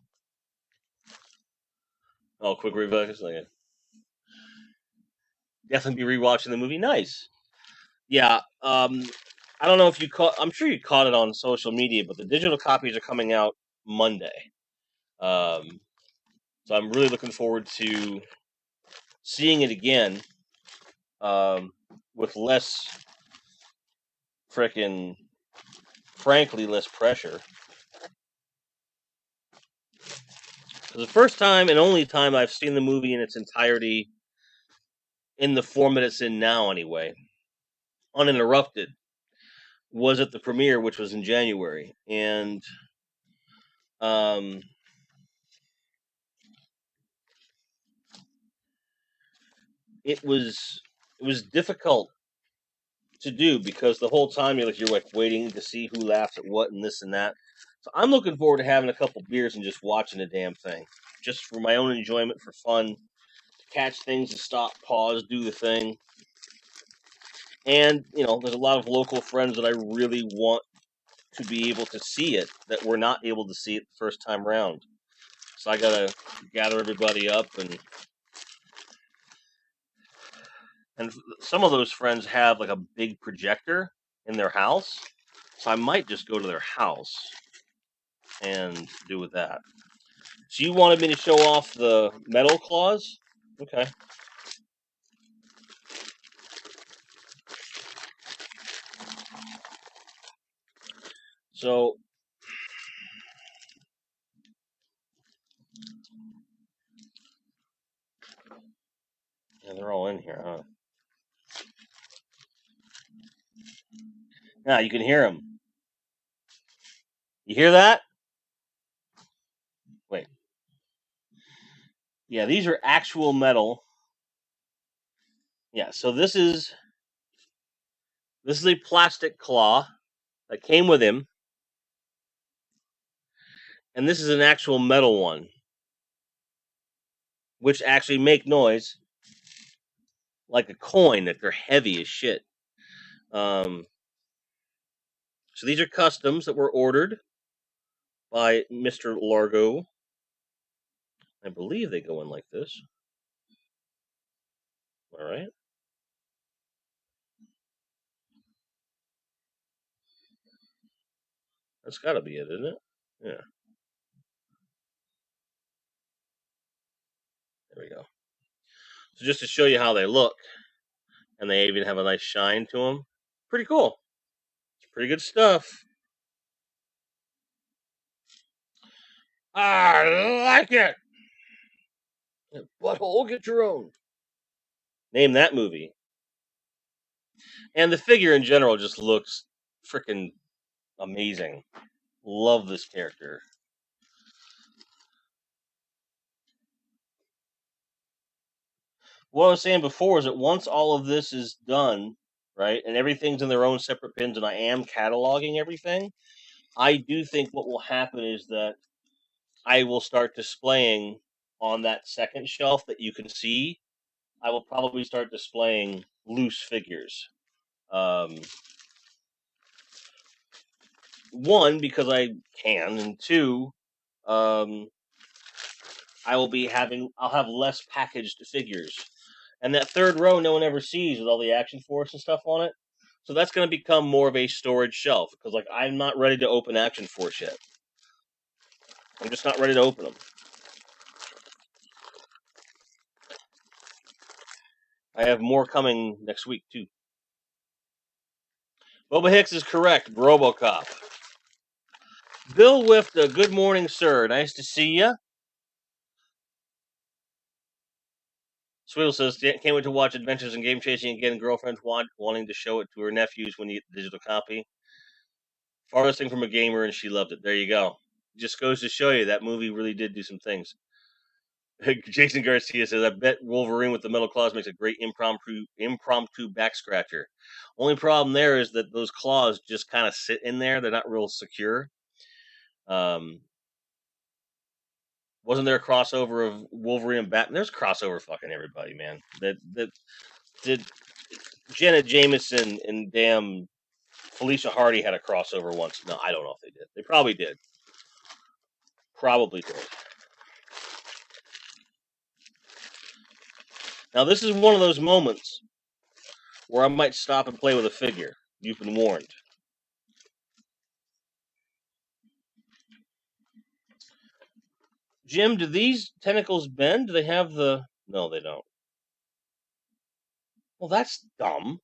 Oh, quick review. Like, definitely be rewatching the movie. Nice. Yeah. I don't know if you caught. I'm sure you caught it on social media, but the digital copies are coming out Monday. Um, so I'm really looking forward to seeing it again, um, with less frickin', frankly, less pressure. For the first time and only time I've seen the movie in its entirety in the form that it's in now, anyway, uninterrupted, was at the premiere, which was in January, and um, it was difficult to do because the whole time you're like waiting to see who laughs at what and this and that. So I'm looking forward to having a couple beers and just watching the damn thing, just for my own enjoyment, for fun, to catch things, to stop, pause, do the thing. And there's a lot of local friends that I really want to be able to see it that were not able to see it the first time round. So I gotta gather everybody up, and some of those friends have like a big projector in their house, so I might just go to their house and do with that. So you wanted me to show off the metal claws? Okay. So yeah, they're all in here, huh? Now you can hear them. You hear that? Wait. Yeah, these are actual metal. Yeah, so this is a plastic claw that came with him, and this is an actual metal one, which actually make noise like a coin. That they're heavy as shit. Um, so these are customs that were ordered by Mr. Largo. I believe they go in like this. All right. That's got to be it, isn't it? Yeah. There we go. So just to show you how they look, and they even have a nice shine to them. Pretty cool. It's pretty good stuff. I like it. Butthole, get your own. Name that movie. And the figure in general just looks freaking amazing. Love this character. What I was saying before is that once all of this is done, right, and everything's in their own separate pins, and I am cataloging everything, I do think what will happen is that I will start displaying on that second shelf that you can see. I will probably start displaying loose figures. One, because I can, and two, um, I'll have less packaged figures. And that third row no one ever sees with all the Action Force and stuff on it. So that's going to become more of a storage shelf because, like, I'm not ready to open Action Force yet. I'm just not ready to open them. I have more coming next week too. Boba Hicks is correct. RoboCop. Bill Wifta, good morning, sir. Nice to see you. Swill says, can't wait to watch Adventures in Game Chasing again. Girlfriend's wanting to show it to her nephews when you get the digital copy. Farthest thing from a gamer, and she loved it. There you go. Just goes to show you that movie really did do some things. Jason Garcia says, I bet Wolverine with the metal claws makes a great impromptu back scratcher. Only problem there is that those claws just kind of sit in there. They're not real secure. Wasn't there a crossover of Wolverine and Batman? There's crossover fucking everybody, man. That did Janet Jameson and damn Felicia Hardy had a crossover once. No, I don't know if they did. They probably did. Probably did. Now, this is one of those moments where I might stop and play with a figure. You've been warned. Jim, do these tentacles bend? Do they have the... No, they don't. Well, that's dumb.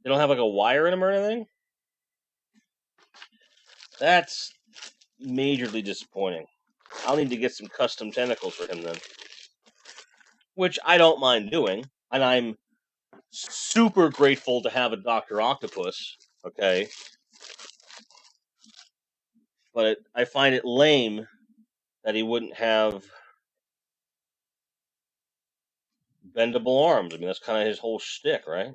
They don't have, like, a wire in them or anything? That's majorly disappointing. I'll need to get some custom tentacles for him then. Which I don't mind doing. And I'm super grateful to have a Dr. Octopus, okay? But I find it lame that he wouldn't have bendable arms. I mean, that's kind of his whole shtick, right?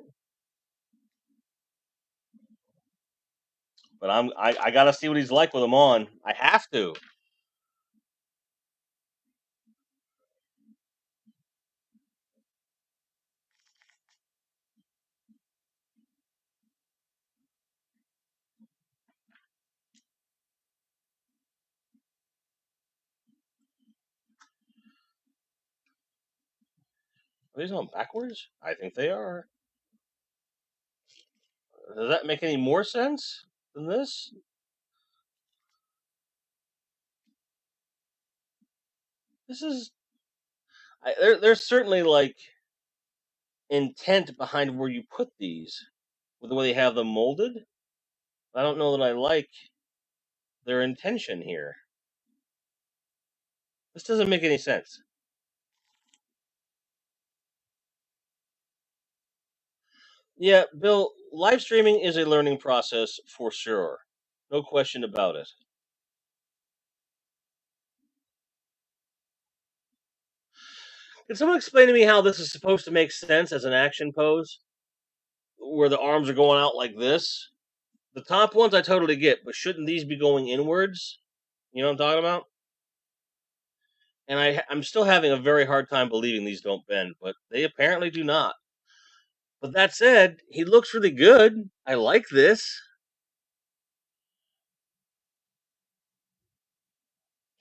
But I gotta see what he's like with them on. I have to. Are these on backwards? I think they are. Does that make any more sense than this? This is. There's certainly like intent behind where you put these, with the way they have them molded. I don't know that I like their intention here. This doesn't make any sense. Yeah, Bill, live streaming is a learning process for sure. No question about it. Can someone explain to me how this is supposed to make sense as an action pose? Where the arms are going out like this? The top ones I totally get, but shouldn't these be going inwards? You know what I'm talking about? And I'm still having a very hard time believing these don't bend, but they apparently do not. But that said, he looks really good. I like this.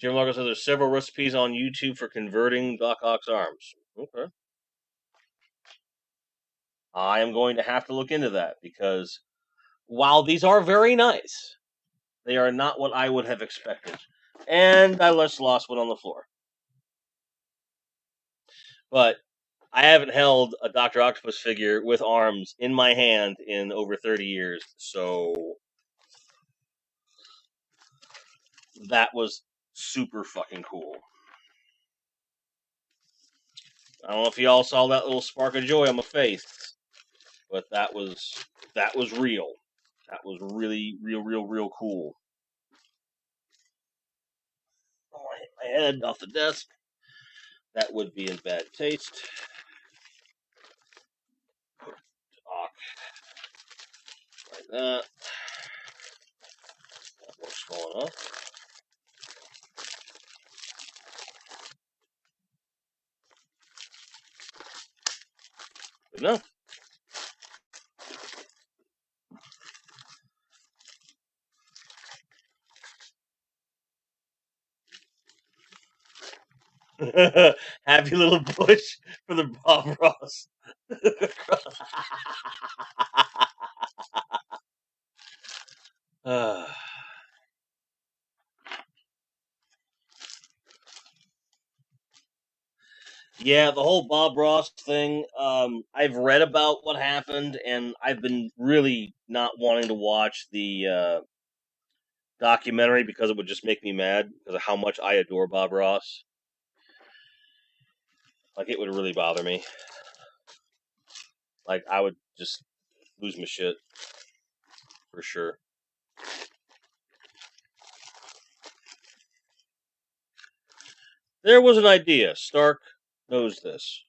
Jim Largo says there's several recipes on YouTube for converting Doc Ock's arms. Okay. I am going to have to look into that because while these are very nice, they are not what I would have expected. And I just lost one on the floor. But I haven't held a Dr. Octopus figure with arms in my hand in over 30 years, so that was super fucking cool. I don't know if y'all saw that little spark of joy on my face, but that was real. That was really real cool. Oh, I hit my head off the desk. That would be in bad taste. Like that. What's going on? Good enough. Happy little bush for the Bob Ross. Yeah, the whole Bob Ross thing. I've read about what happened, and I've been really not wanting to watch the documentary because it would just make me mad because of how much I adore Bob Ross. Like, it would really bother me. Like, I would just lose my shit for sure. There was an idea. Stark knows this.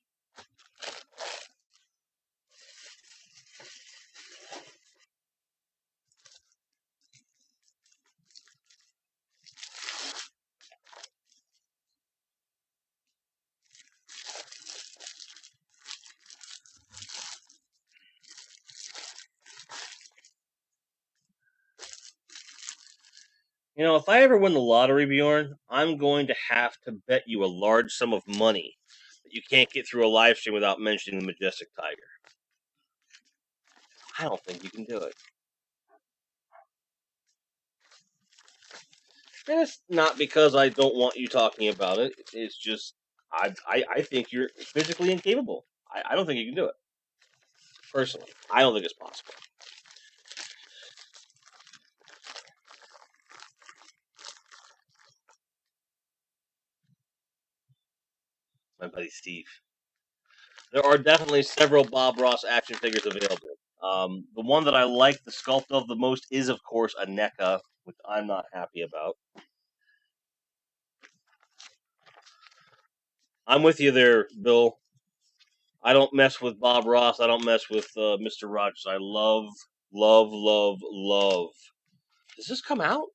You know, if I ever win the lottery, Bjorn, I'm going to have to bet you a large sum of money that you can't get through a live stream without mentioning the majestic tiger. I don't think you can do it. And it's not because I don't want you talking about it. It's just I think you're physically incapable. I don't think you can do it. Personally, I don't think it's possible. My buddy Steve. There are definitely several Bob Ross action figures available. The one that I like the sculpt of the most is, of course, a NECA, which I'm not happy about. I'm with you there, Bill. I don't mess with Bob Ross. I don't mess with Mr. Rogers. I love. Does this come out?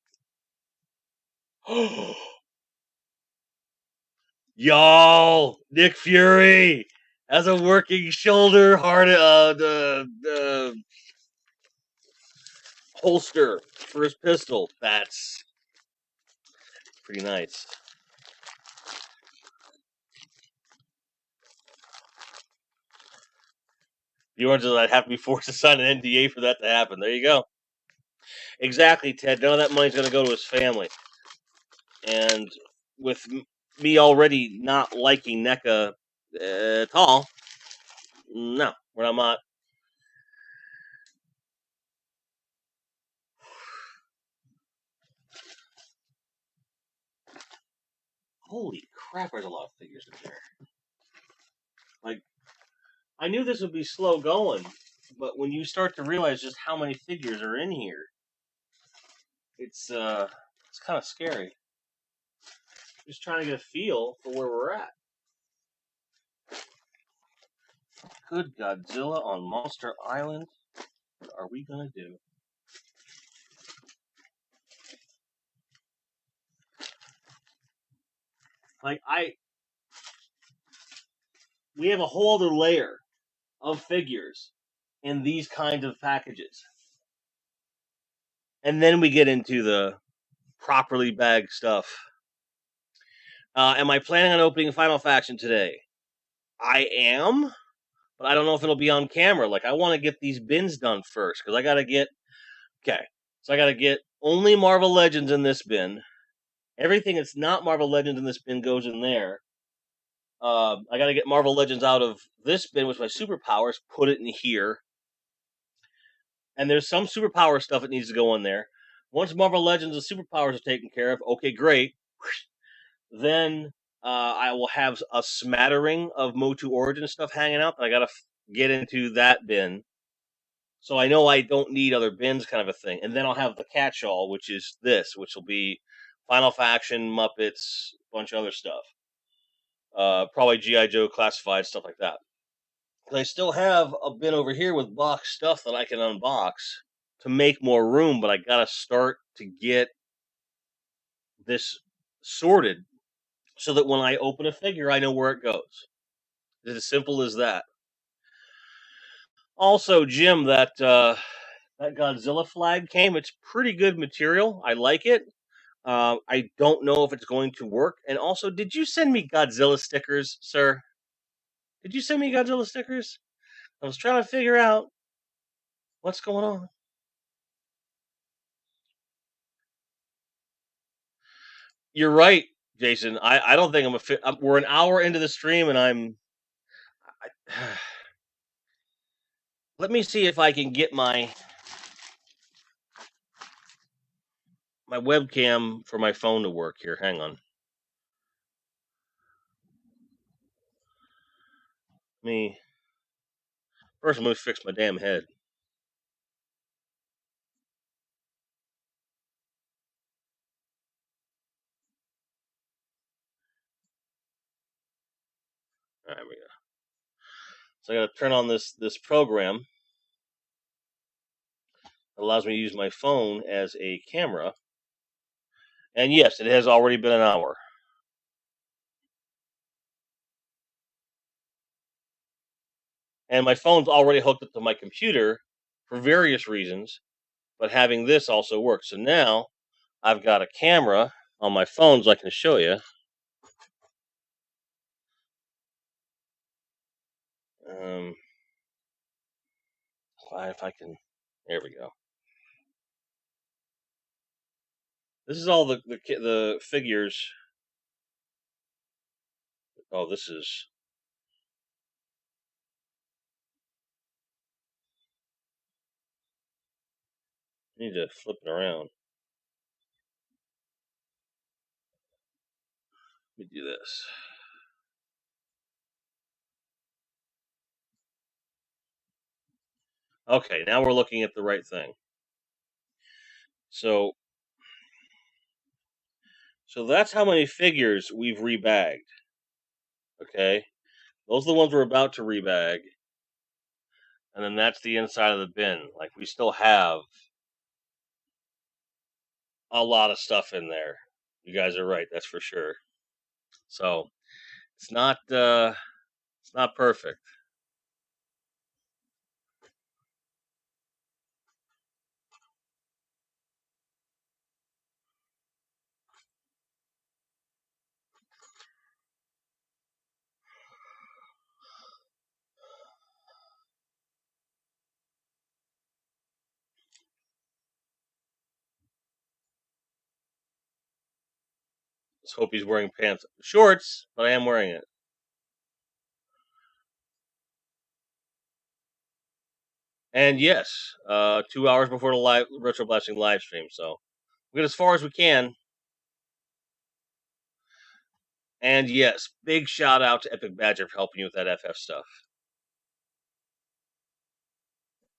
Y'all, Nick Fury has a working shoulder the holster for his pistol. That's pretty nice. The orange is I'd have to be forced to sign an NDA for that to happen. There you go. Exactly, Ted. None of that money's going to go to his family. And with me already not liking NECA at all, no, we're not. Holy crap, there's a lot of figures in there. Like, I knew this would be slow going, but when you start to realize just how many figures are in here, it's kind of scary. Just trying to get a feel for where we're at. Good Godzilla on Monster Island. What are we gonna do? Like, we have a whole other layer of figures in these kinds of packages. And then we get into the properly bagged stuff. Am I planning on opening Final Faction today? I am, but I don't know if it'll be on camera. Like, I want to get these bins done first, because I got to get... Okay, so I got to get only Marvel Legends in this bin. Everything that's not Marvel Legends in this bin goes in there. I got to get Marvel Legends out of this bin with my superpowers, put it in here, and there's some superpower stuff that needs to go in there. Once Marvel Legends and superpowers are taken care of, okay, great. Then I will have a smattering of Motu Origin stuff hanging out. I got to get into that bin. So I know I don't need other bins, kind of a thing. And then I'll have the catch-all, which is this, which will be Final Faction, Muppets, a bunch of other stuff. Probably G.I. Joe classified, stuff like that. But I still have a bin over here with box stuff that I can unbox to make more room, but I gotta start to get this sorted so that when I open a figure, I know where it goes. It's as simple as that. Also, Jim, that Godzilla flag came. It's pretty good material. I like it. I don't know if it's going to work. And also, did you send me Godzilla stickers, sir? Did you send me Godzilla stickers? I was trying to figure out what's going on. You're right, Jason. I don't think I'm a fit. We're an hour into the stream, and let me see if I can get my webcam for my phone to work here. Hang on. First, I'm going to fix my damn head. All right, there we go. So I got to turn on this program that allows me to use my phone as a camera. And yes, it has already been an hour. And my phone's already hooked up to my computer for various reasons, but having this also works. So now I've got a camera on my phone so I can show you. If I can, there we go. This is all the figures. Oh, this is. I need to flip it around. Let me do this. Okay, now we're looking at the right thing. So that's how many figures we've rebagged. Okay, those are the ones we're about to rebag, and then that's the inside of the bin. Like we still have a lot of stuff in there. You guys are right, that's for sure. So it's not perfect. Let's hope he's wearing pants, shorts, but I am wearing it. And yes, 2 hours before the live retro blasting live stream, so we get as far as we can. And yes, big shout out to Epic Badger for helping you with that FF stuff.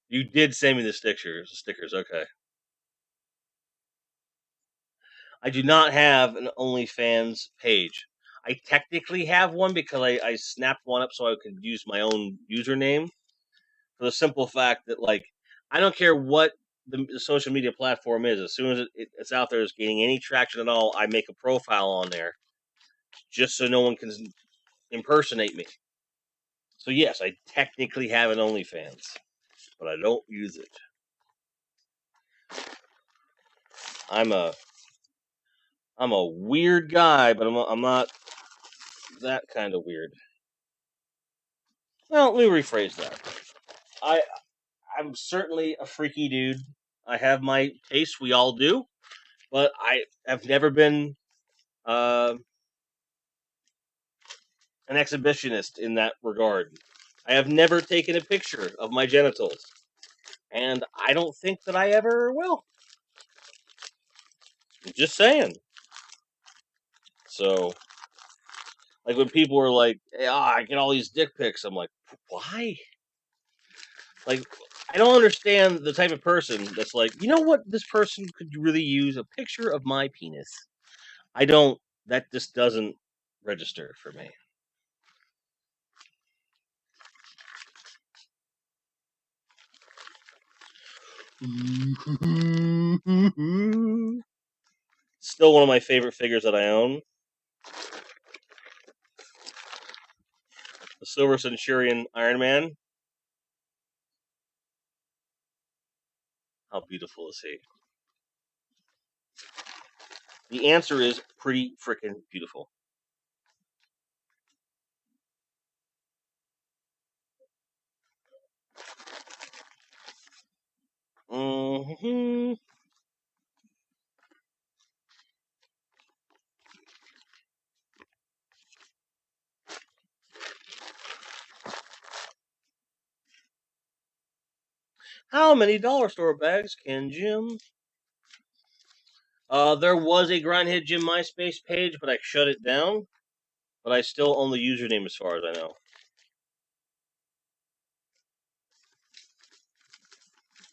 You did send me the stickers, okay. I do not have an OnlyFans page. I technically have one because I snapped one up so I could use my own username. For the simple fact that, like, I don't care what the social media platform is. As soon as it's out there, it's gaining any traction at all, I make a profile on there just so no one can impersonate me. So yes, I technically have an OnlyFans, but I don't use it. I'm a weird guy, but I'm not that kind of weird. Well, let me rephrase that. I'm certainly a freaky dude. I have my tastes. We all do, but I have never been an exhibitionist in that regard. I have never taken a picture of my genitals, and I don't think that I ever will. I'm just saying. So, like when people are like, hey, I get all these dick pics, I'm like, why? Like, I don't understand the type of person that's like, you know what, this person could really use a picture of my penis. I don't. That just doesn't register for me. Still one of my favorite figures that I own. The Silver Centurion Iron Man. How beautiful is he? The answer is pretty freaking beautiful. Hmm. How many dollar store bags can Jim? There was a Grindhead Jim MySpace page, but I shut it down. But I still own the username as far as I know.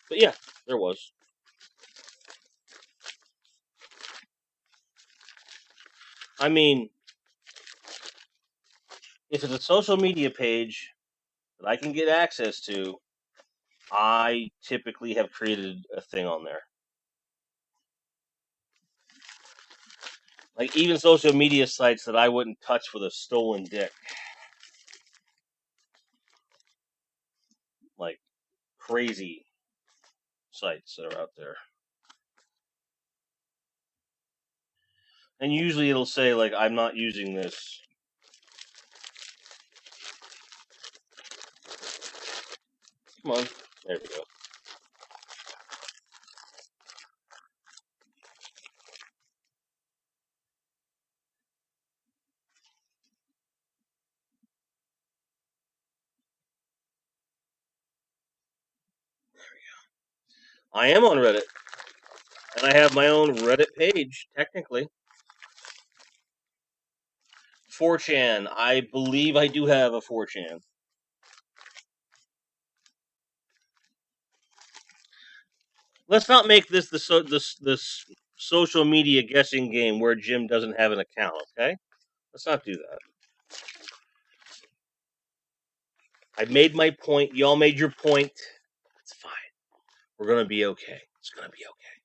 But yeah, there was. I mean, if it's a social media page that I can get access to, I typically have created a thing on there. Like even social media sites that I wouldn't touch with a stolen dick. Like crazy sites that are out there. And usually it'll say like I'm not using this. Come on. There we go. I am on Reddit. And I have my own Reddit page, technically. 4chan. I believe I do have a 4chan. Let's not make this this social media guessing game where Jim doesn't have an account, okay? Let's not do that. I made my point. Y'all made your point. It's fine. We're gonna be okay. It's gonna be okay.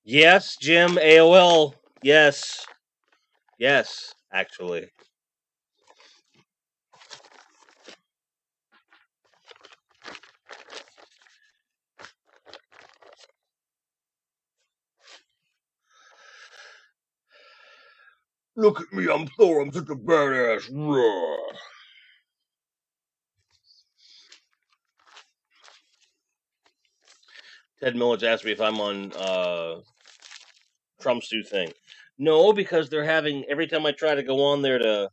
Yes, Jim. AOL. Yes. Yes. Actually. Look at me. I'm Thor. I'm such a badass. Roar. Ted Millage asked me if I'm on Trump's new thing. No, because they're having every time I try to go on there to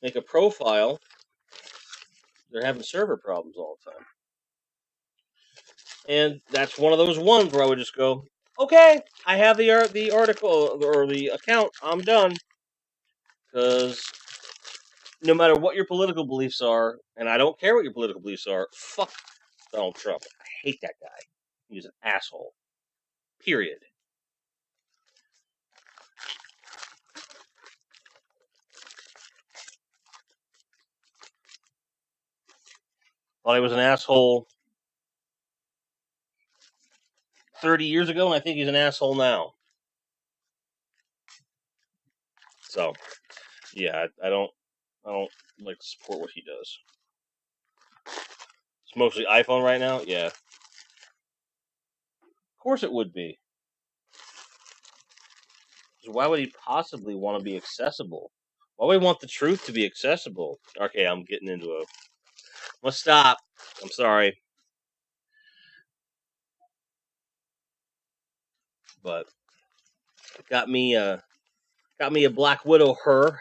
make a profile, they're having server problems all the time. And that's one of those ones where I would just go, okay, I have the article or the account, I'm done. Because no matter what your political beliefs are, and I don't care what your political beliefs are, fuck Donald Trump. I hate that guy. He's an asshole. Period. Thought he was an asshole 30 years ago, and I think he's an asshole now. So, yeah, I don't like to support what he does. It's mostly iPhone right now. Yeah, of course it would be. Why would he possibly want to be accessible? Why would he want the truth to be accessible? Okay, I'm getting into a. I'm gonna stop. I'm sorry, but got me a Black Widow her.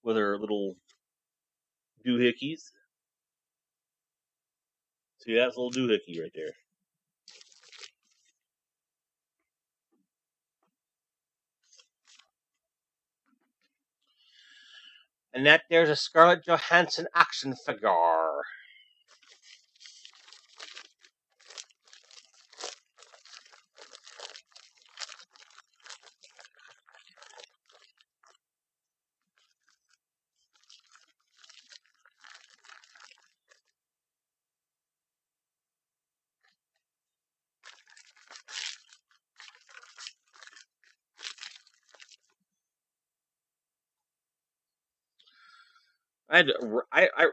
with her little doohickeys. See, that's a little doohickey right there. And that there's a Scarlett Johansson action figure.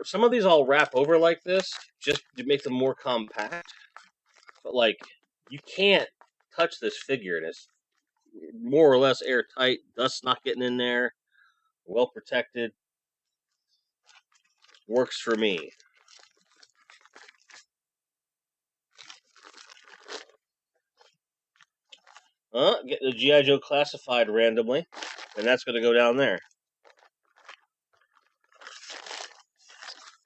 Some of these I'll wrap over like this just to make them more compact. But like, you can't touch this figure, and it's more or less airtight. Dust's not getting in there. Well protected. Works for me. Get the G.I. Joe classified randomly, and that's going to go down there.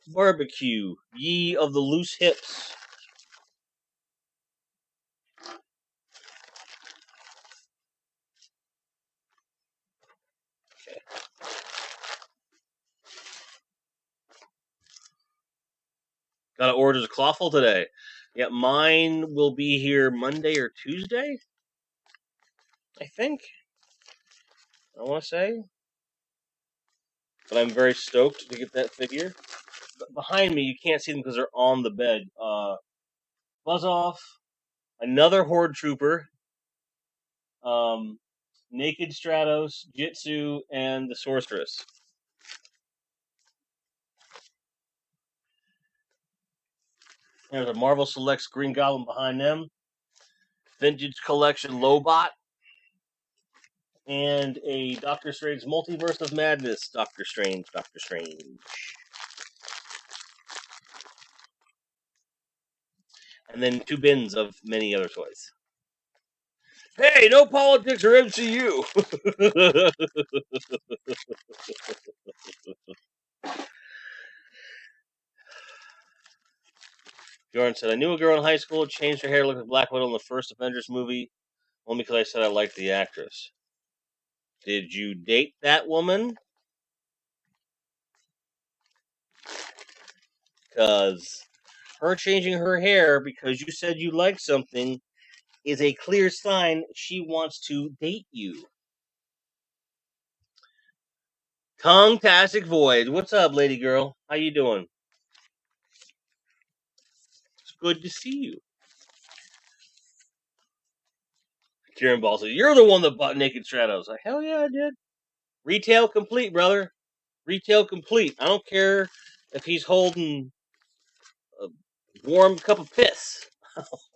Barbecue, ye of the loose hips. Okay. Got to order the clawful today. Yeah, mine will be here Monday or Tuesday, I think. I want to say. But I'm very stoked to get that figure. But behind me, you can't see them because they're on the bed. Buzz Off, another Horde Trooper, Naked Stratos, Jitsu, and the Sorceress. There's a Marvel Selects Green Goblin behind them. Vintage Collection Lobot. And a Doctor Strange Multiverse of Madness. Doctor Strange. And then 2 bins of many other toys. Hey, no politics or MCU. Jordan said, I knew a girl in high school changed her hair to look like Black Widow in the first Avengers movie only because I said I liked the actress. Did you date that woman? Because her changing her hair because you said you liked something is a clear sign she wants to date you. Tongue-tastic Void. What's up, lady girl? How you doing? It's good to see you. Kieran Ball says, you're the one that bought Naked Stratos. Like, hell yeah, I did. Retail complete, brother. Retail complete. I don't care if he's holding a warm cup of piss.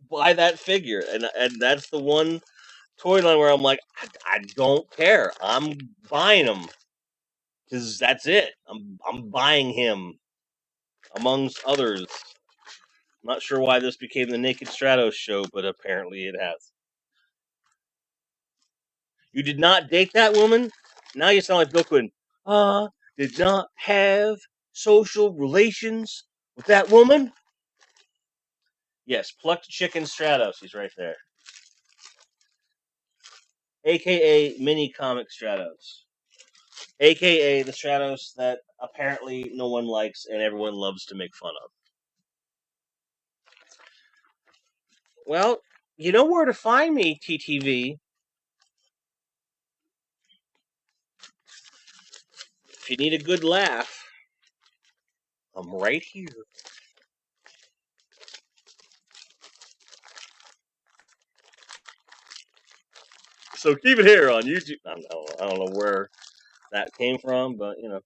Buy that figure. And that's the one toy line where I'm like, I don't care. I'm buying them. Because that's it. I'm buying him. Amongst others. I'm not sure why this became the Naked Stratos show, but apparently it has. You did not date that woman? Now you sound like Bill Clinton. Did not have social relations with that woman? Yes, plucked chicken Stratos. He's right there. AKA mini comic Stratos. AKA the Stratos that apparently no one likes and everyone loves to make fun of. Well, you know where to find me, TTV. If you need a good laugh, I'm right here. So keep it here on YouTube. I don't know where that came from, but you know.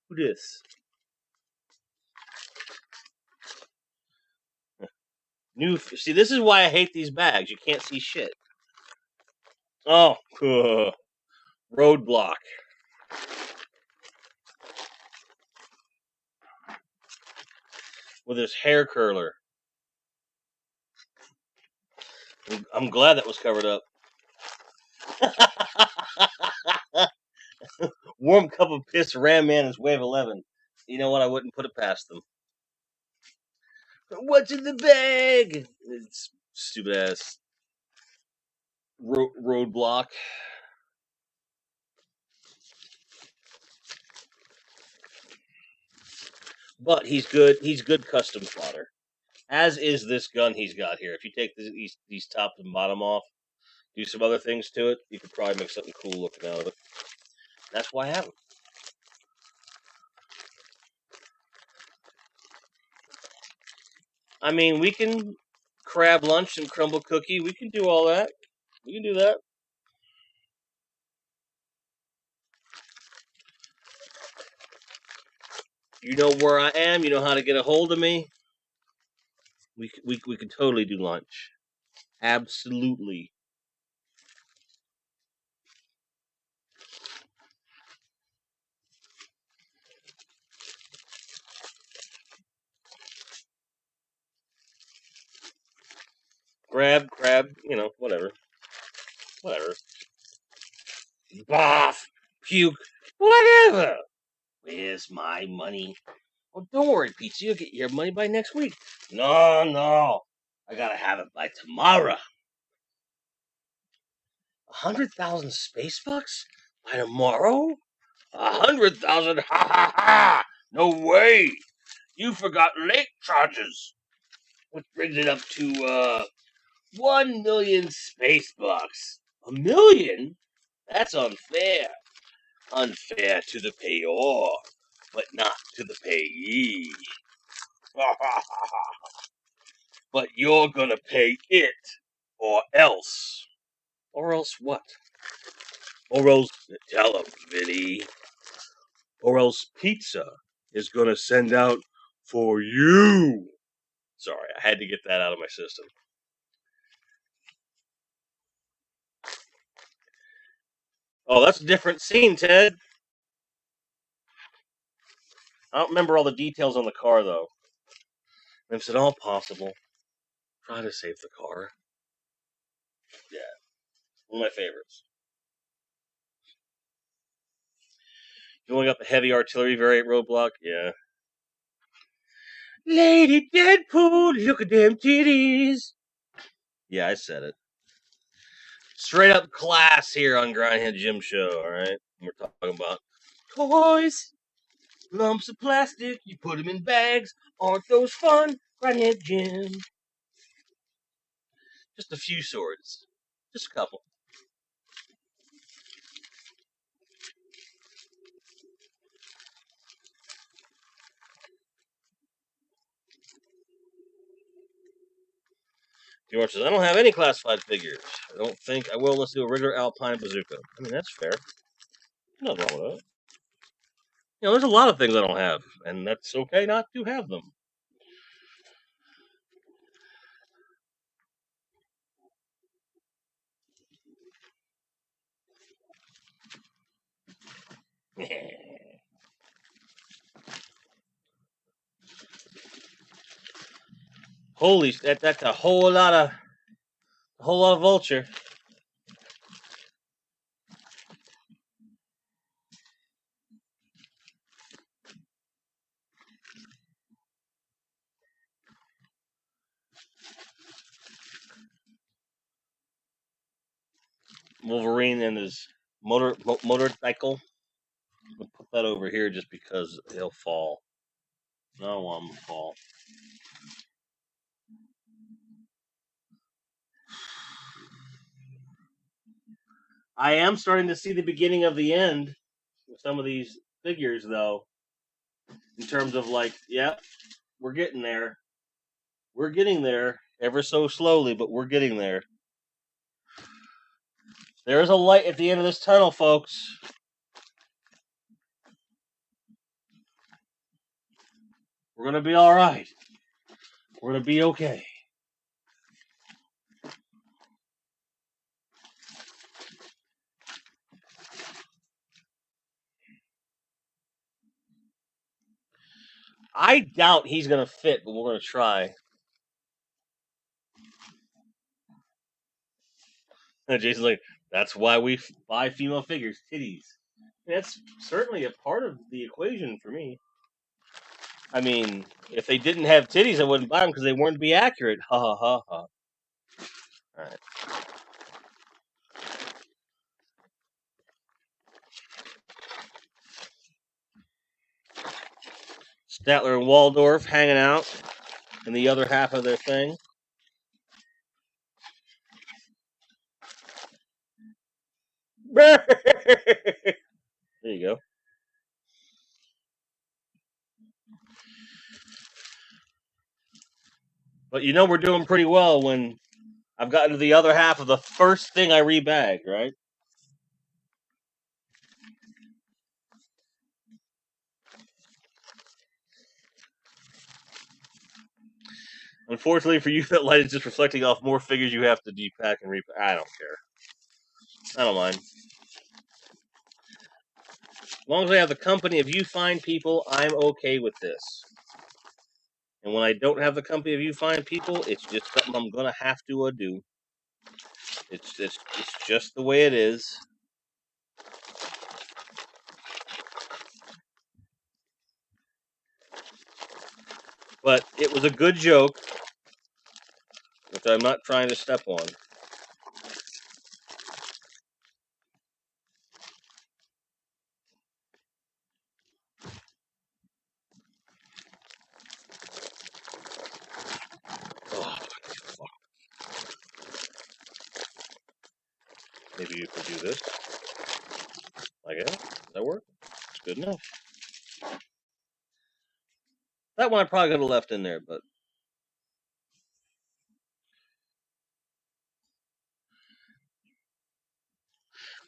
Who this? New. See, this is why I hate these bags. You can't see shit. Oh, roadblock. With his hair curler. I'm glad that was covered up. Warm cup of piss, Ram Man is wave 11. You know what? I wouldn't put it past them. What's in the bag? It's stupid ass roadblock. But he's good. He's good custom fodder. As is this gun he's got here. If you take these top and bottom off, do some other things to it, you could probably make something cool looking out of it. That's why I have them. I mean, we can crab lunch and crumble cookie. We can do all that. We can do that. You know where I am. You know how to get a hold of me. We could totally do lunch. Absolutely. Grab, you know, whatever. Whatever. Boff, puke, whatever. Where's my money? Oh, don't worry, Pizza. You'll get your money by next week. No. I gotta have it by tomorrow. 100,000 space bucks by tomorrow? 100,000? Ha ha ha! No way! You forgot late charges, which brings it up to 1,000,000 space bucks. 1,000,000? That's unfair. Unfair to the payor, but not to the payee. But you're gonna pay it, or else. Or else what? Or else, tell him, Vinny. Or else pizza is gonna send out for you. Sorry, I had to get that out of my system. Oh, that's a different scene, Ted. I don't remember all the details on the car, though. If it's at all possible, try to save the car. Yeah, one of my favorites. You only got the heavy artillery variant roadblock? Yeah. Lady Deadpool, look at them titties. Yeah, I said it. Straight up class here on Grindhead Jim Show, alright? We're talking about toys, lumps of plastic, you put them in bags. Aren't those fun? Grindhead Jim. Just a few swords. Just a couple. George says, I don't have any classified figures. I don't think I will. Let's do a regular Alpine bazooka. I mean, that's fair. Nothing wrong with that. You know, there's a lot of things I don't have, and that's okay not to have them. Holy, that's a whole lot of vulture. Wolverine and his motorcycle. We'll put that over here just because he'll fall. I don't want him to fall. I am starting to see the beginning of the end with some of these figures, though. In terms of like, yeah, we're getting there. We're getting there ever so slowly, but we're getting there. There is a light at the end of this tunnel, folks. We're going to be all right. We're going to be okay. I doubt he's going to fit, but we're going to try. And Jason's like, that's why we buy female figures, titties. That's certainly a part of the equation for me. I mean, if they didn't have titties, I wouldn't buy them because they weren't be accurate. Ha ha ha ha. All right. Statler and Waldorf hanging out in the other half of their thing. There you go. But you know we're doing pretty well when I've gotten to the other half of the first thing I rebagged, right? Unfortunately for you, that light is just reflecting off more figures you have to depack and repack. I don't care. I don't mind. As long as I have the company of you fine people, I'm okay with this. And when I don't have the company of you fine people, it's just something I'm gonna have to do. It's just the way it is. But it was a good joke, which I'm not trying to step on. Oh, maybe you could do this. Like that? Does that work? It's good enough. That one I probably could have left in there, but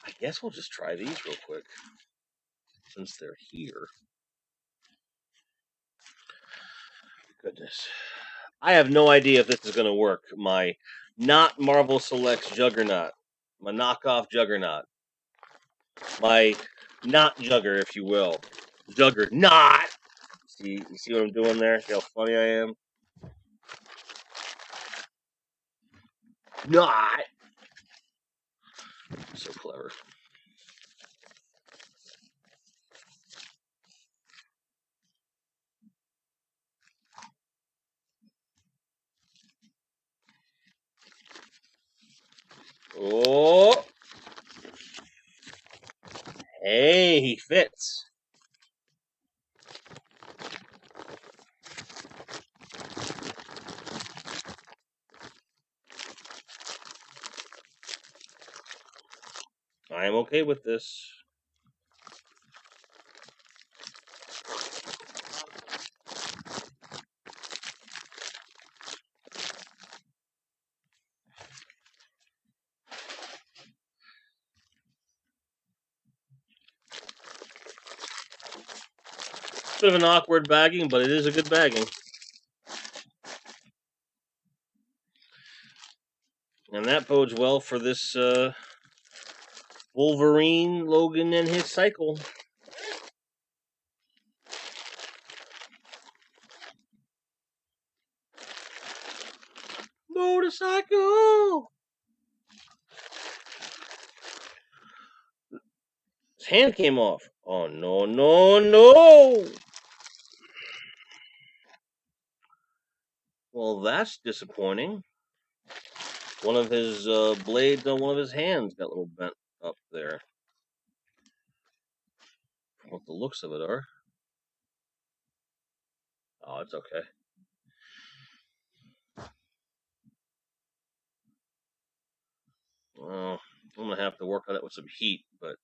I guess we'll just try these real quick since they're here. Goodness. I have no idea if this is going to work. My not Marvel Selects Juggernaut. My knockoff Juggernaut. My not Jugger, if you will. Juggernaut! You see what I'm doing there? See how funny I am? Not! So clever. Oh! Hey, he fits. I am okay with this. Bit of an awkward bagging, but it is a good bagging. And that bodes well for this Wolverine, Logan, and his cycle. Motorcycle! His hand came off. Oh, no, no, no! Well, that's disappointing. One of his blades on one of his hands got a little bent up there. What the looks of it are. Oh, it's okay. Well, I'm going to have to work on it with some heat, but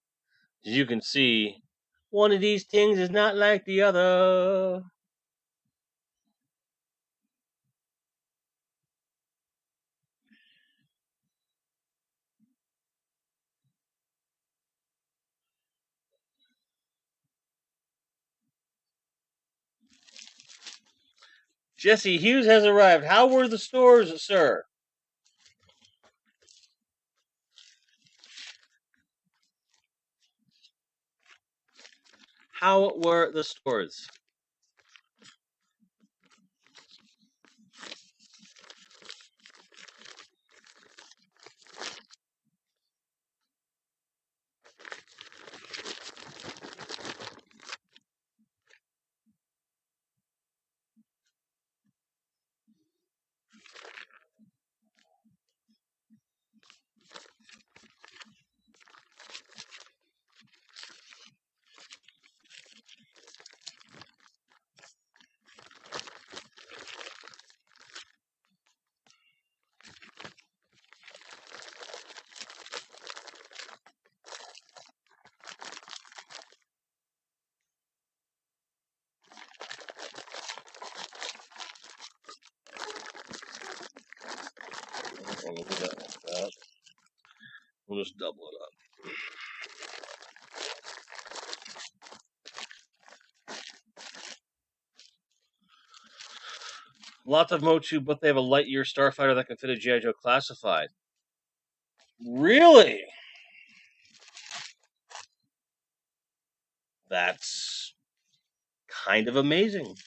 as you can see, one of these things is not like the other. Jesse Hughes has arrived. How were the stores, sir? How were the stores? We'll just double it up. Lots of Motu, but they have a Lightyear starfighter that can fit a G.I. Joe classified. Really? That's kind of amazing.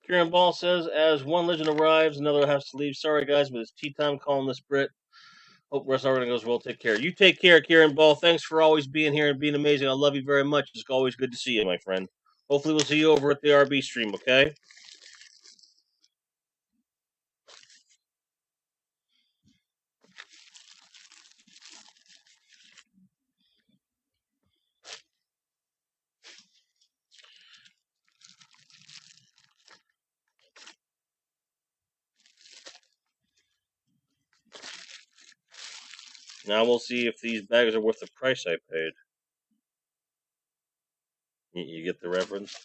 Kieran Ball says, as one legend arrives, another has to leave. Sorry, guys, but it's tea time calling this Brit. Hope rest of everything goes well. Take care. You take care, Kieran Ball. Thanks for always being here and being amazing. I love you very much. It's always good to see you, my friend. Hopefully, we'll see you over at the RB stream, okay? Now we'll see if these bags are worth the price I paid. You get the reference?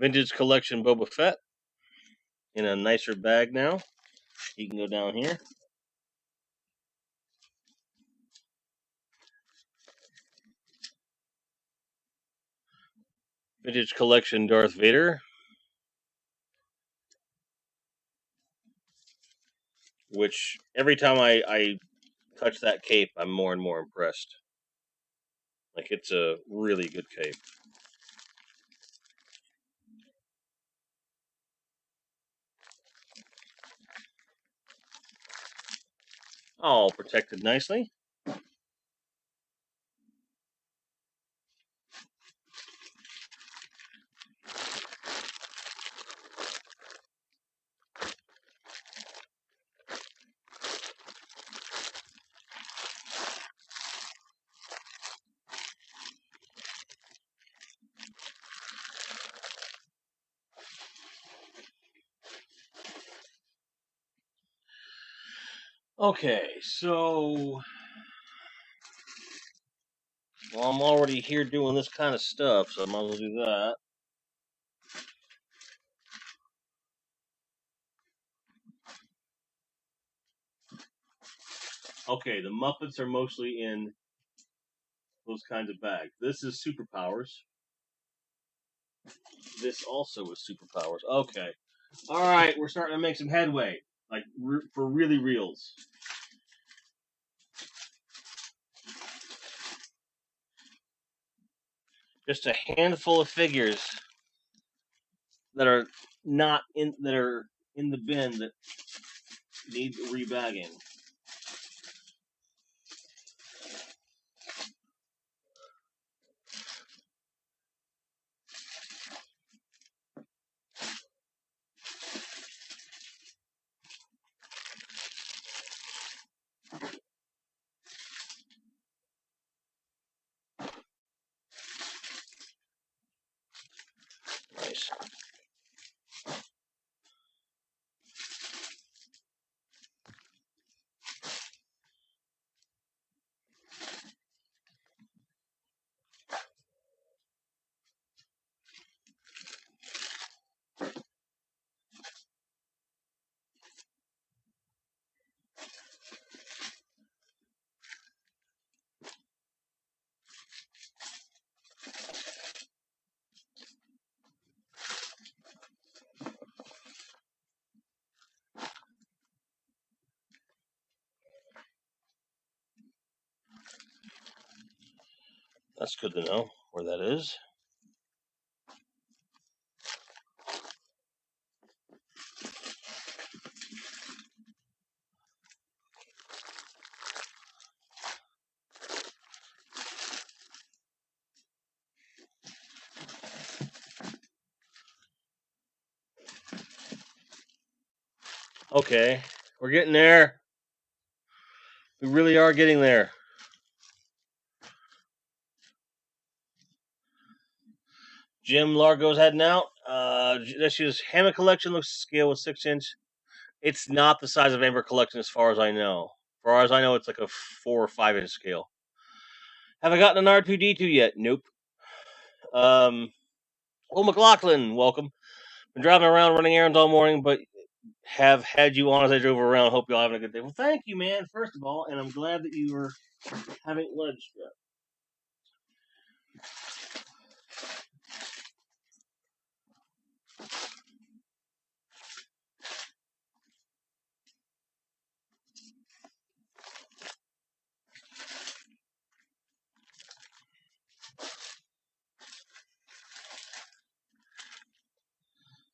Vintage Collection Boba Fett in a nicer bag now. He can go down here. Vintage Collection Darth Vader, which every time I touch that cape, I'm more and more impressed. Like, it's a really good cape. All protected nicely. Okay, so well, I'm already here doing this kind of stuff, so I might as well do that. Okay, the Muppets are mostly in those kinds of bags. This is Superpowers. This also is Superpowers. Okay. All right, we're starting to make some headway, like for really reals. Just a handful of figures that are not in that are in the bin that need rebagging. Nice. That's good to know where that is. Okay, we're getting there. We really are getting there. Jim Largo's heading out. This year's Hammock collection looks to scale with 6-inch. It's not the size of Amber collection as far as I know. As far as I know, it's like a 4 or 5-inch scale. Have I gotten an R2D2 yet? Nope. Well, McLaughlin, welcome. Been driving around running errands all morning, but have had you on as I drove around. Hope y'all having a good day. Well, thank you, man, first of all, and I'm glad that you were having lunch.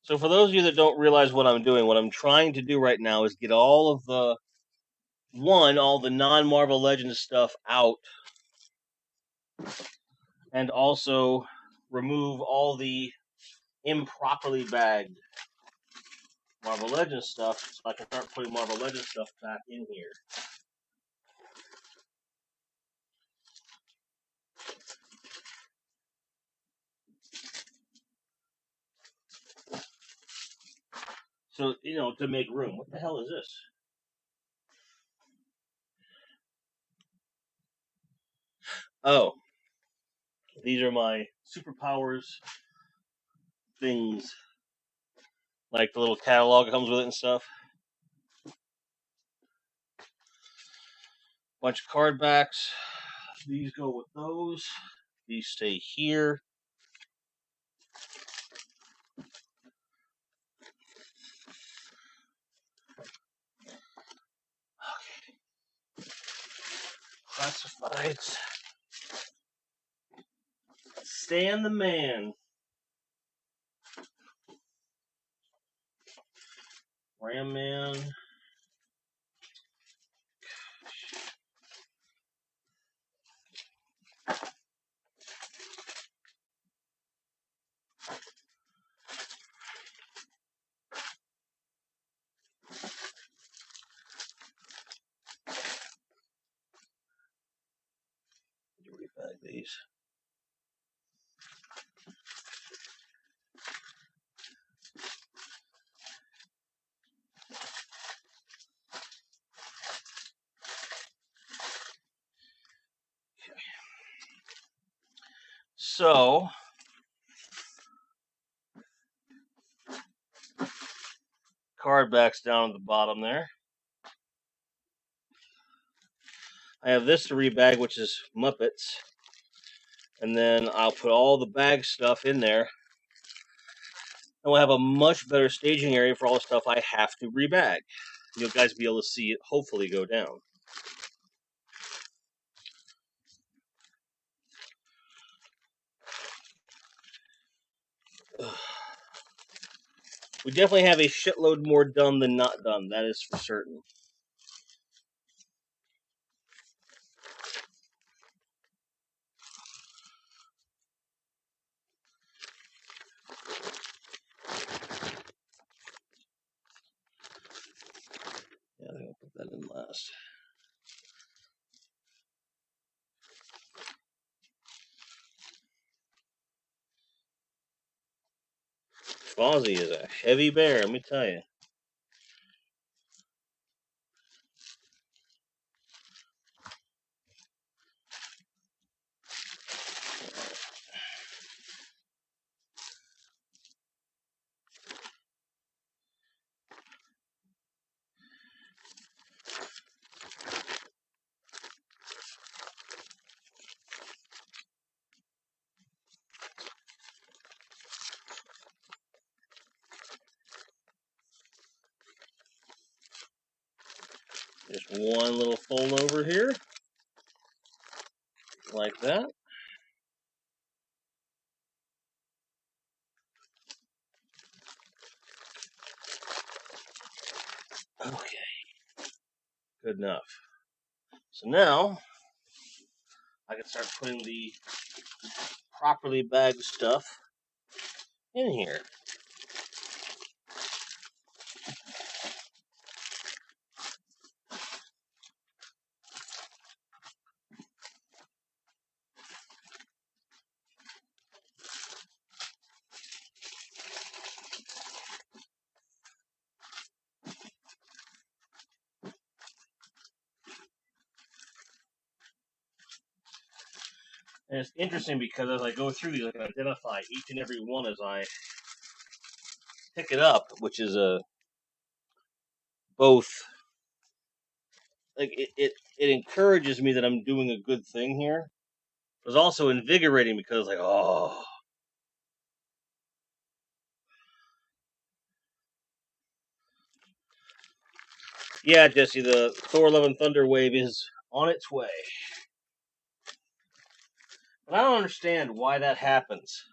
So, for those of you that don't realize what I'm doing, what I'm trying to do right now is get all the non-Marvel Legends stuff out, and also remove all the improperly bagged Marvel Legends stuff, so I can start putting Marvel Legends stuff back in here. So, to make room. What the hell is this? Oh, these are my superpowers things. Like the little catalog that comes with it and stuff. Bunch of card backs. These go with those. These stay here. Okay. Classifieds. Stan the Man. Ram Man. Rebag these. Okay. So, card backs down at the bottom there. I have this to rebag, which is Muppets. And then I'll put all the bag stuff in there. And we'll have a much better staging area for all the stuff I have to rebag. You'll guys be able to see it hopefully go down. We definitely have a shitload more done than not done. That is for certain. Yeah, I think I'll put that in last. Fozzie is a heavy bear, let me tell you. Just one little fold over here, like that. Okay, good enough. So now, I can start putting the properly bagged stuff in here. And it's interesting because as I go through these, I can identify each and every one as I pick it up, which is both like it encourages me that I'm doing a good thing here. It was also invigorating because like, oh, yeah, Jesse, the Thor Love and Thunder wave is on its way. But I don't understand why that happens.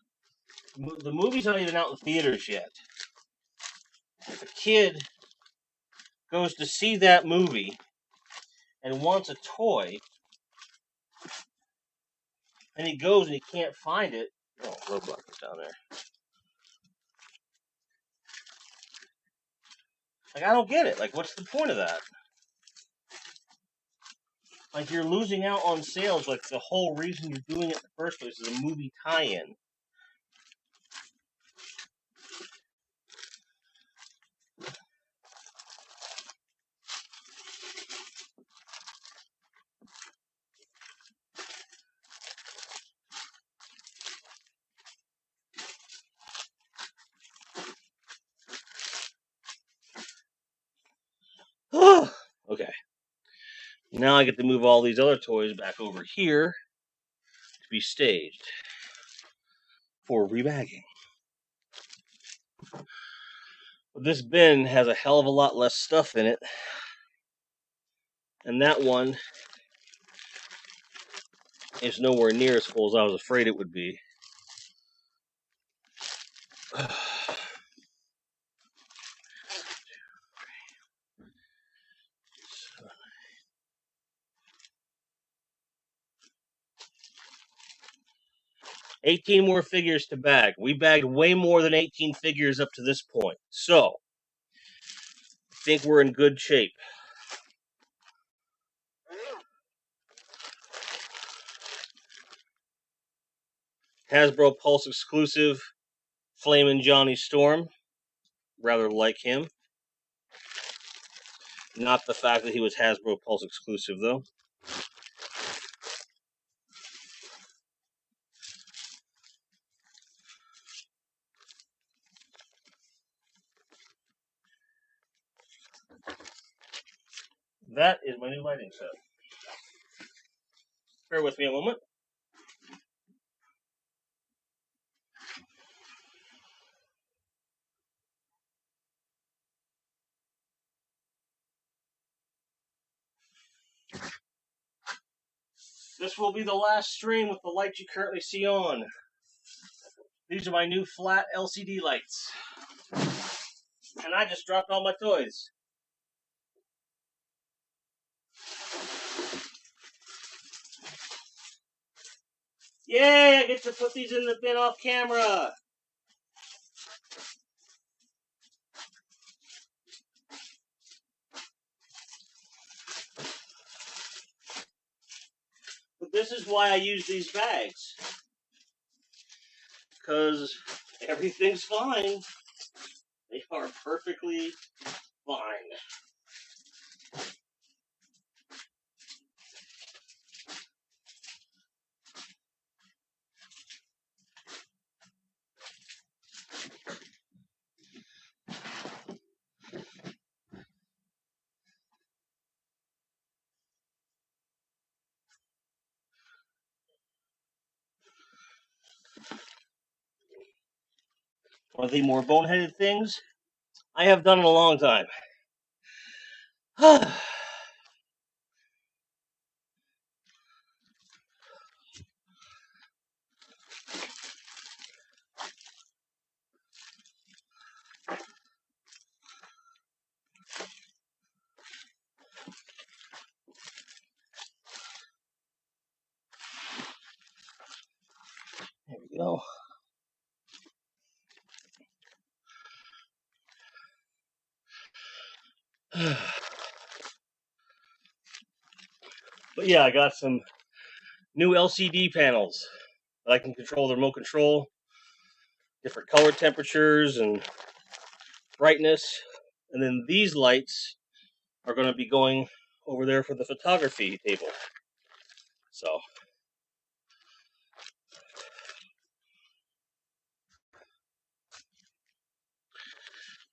The movie's not even out in theaters yet. If a kid goes to see that movie and wants a toy, and he goes and he can't find it. Oh, roadblock is down there. Like, I don't get it. Like, what's the point of that? Like, you're losing out on sales. Like, the whole reason you're doing it in the first place is a movie tie-in. Okay. Now I get to move all these other toys back over here to be staged for rebagging. But this bin has a hell of a lot less stuff in it. And that one is nowhere near as full as I was afraid it would be. 18 more figures to bag. We bagged way more than 18 figures up to this point. So, I think we're in good shape. Hasbro Pulse exclusive, Flamin' Johnny Storm. Rather like him. Not the fact that he was Hasbro Pulse exclusive, though. That is my new lighting set. Bear with me a moment. This will be the last stream with the lights you currently see on. These are my new flat LCD lights. And I just dropped all my toys. Yay, I get to put these in the bin off camera. But this is why I use these bags. Because everything's fine. They are perfectly fine. One of the more boneheaded things I have done in a long time. There we go. But yeah, I got some new LCD panels that I can control the remote control, different color temperatures and brightness. And then these lights are going to be going over there for the photography table. So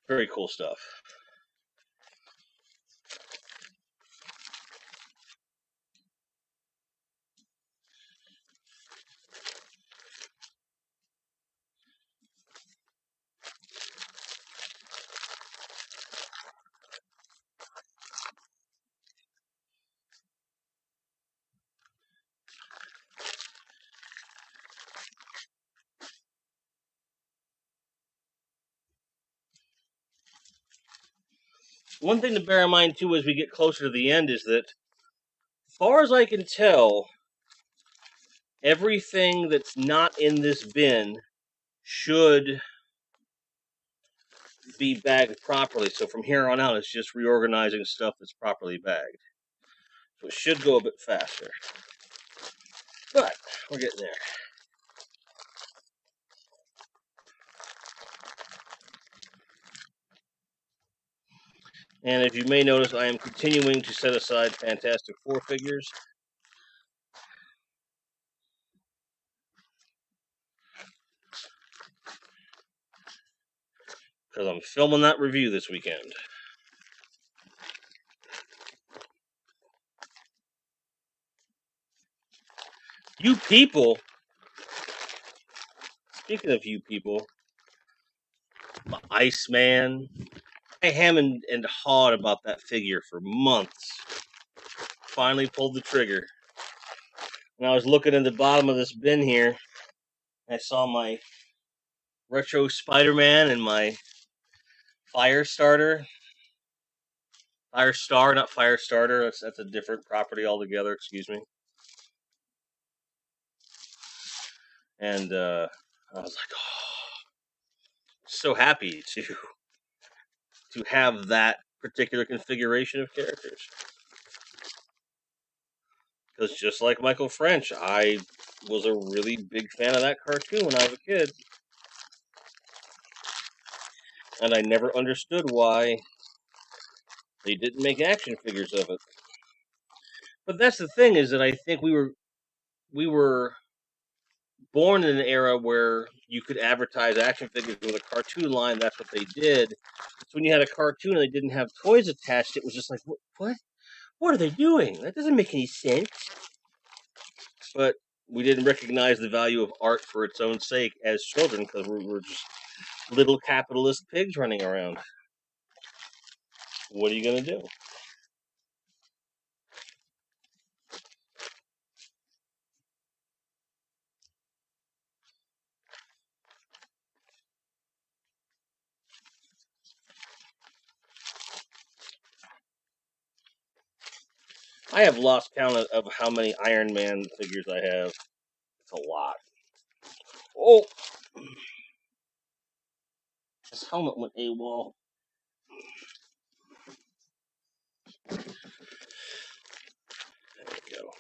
Very cool stuff. One thing to bear in mind too as we get closer to the end is that, as far as I can tell, everything that's not in this bin should be bagged properly. So from here on out, it's just reorganizing stuff that's properly bagged. So it should go a bit faster. But we're getting there. And as you may notice, I am continuing to set aside Fantastic Four figures. Because I'm filming that review this weekend. You people, speaking of you people, Iceman, I hemmed and hawed about that figure for months. Finally pulled the trigger. And I was looking in the bottom of this bin here. I saw my retro Spider-Man and my Firestarter. Firestar, not Firestarter. That's a different property altogether. Excuse me. And I was like, oh, so happy to have that particular configuration of characters. Because just like Michael French, I was a really big fan of that cartoon when I was a kid. And I never understood why they didn't make action figures of it. But that's the thing, is that I think we were born in an era where you could advertise action figures with a cartoon line. That's what they did. So when you had a cartoon and they didn't have toys attached, it was just like, what? What are they doing? That doesn't make any sense. But we didn't recognize the value of art for its own sake as children, because we're just little capitalist pigs running around. What are you going to do? I have lost count of how many Iron Man figures I have. It's a lot. Oh! This helmet went AWOL. There we go.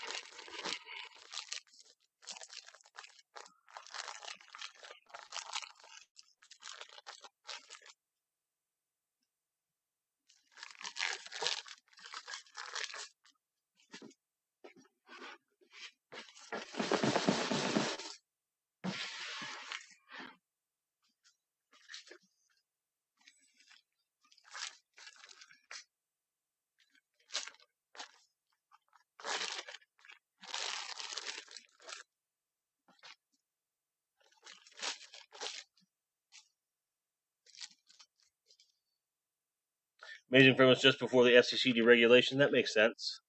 Amazing Friend was just before the FCC deregulation. That makes sense.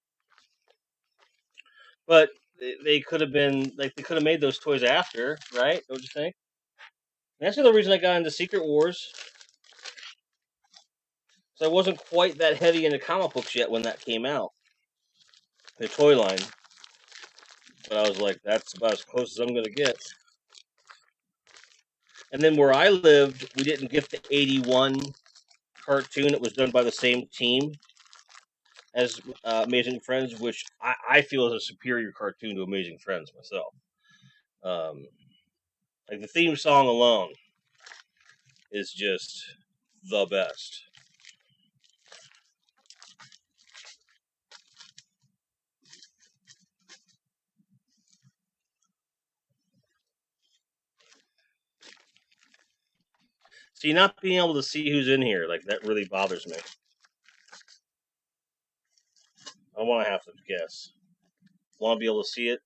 But they could have been, like, they could have made those toys after, right? Don't you think? And that's the other reason I got into Secret Wars. So I wasn't quite that heavy into comic books yet when that came out, the toy line. But I was like, that's about as close as I'm going to get. And then where I lived, we didn't get the 81 cartoon. It was done by the same team as Amazing Friends, which I feel is a superior cartoon to Amazing Friends myself. Like, the theme song alone is just the best. See, not being able to see who's in here, like, that really bothers me. I want to have to guess. Want to be able to see it?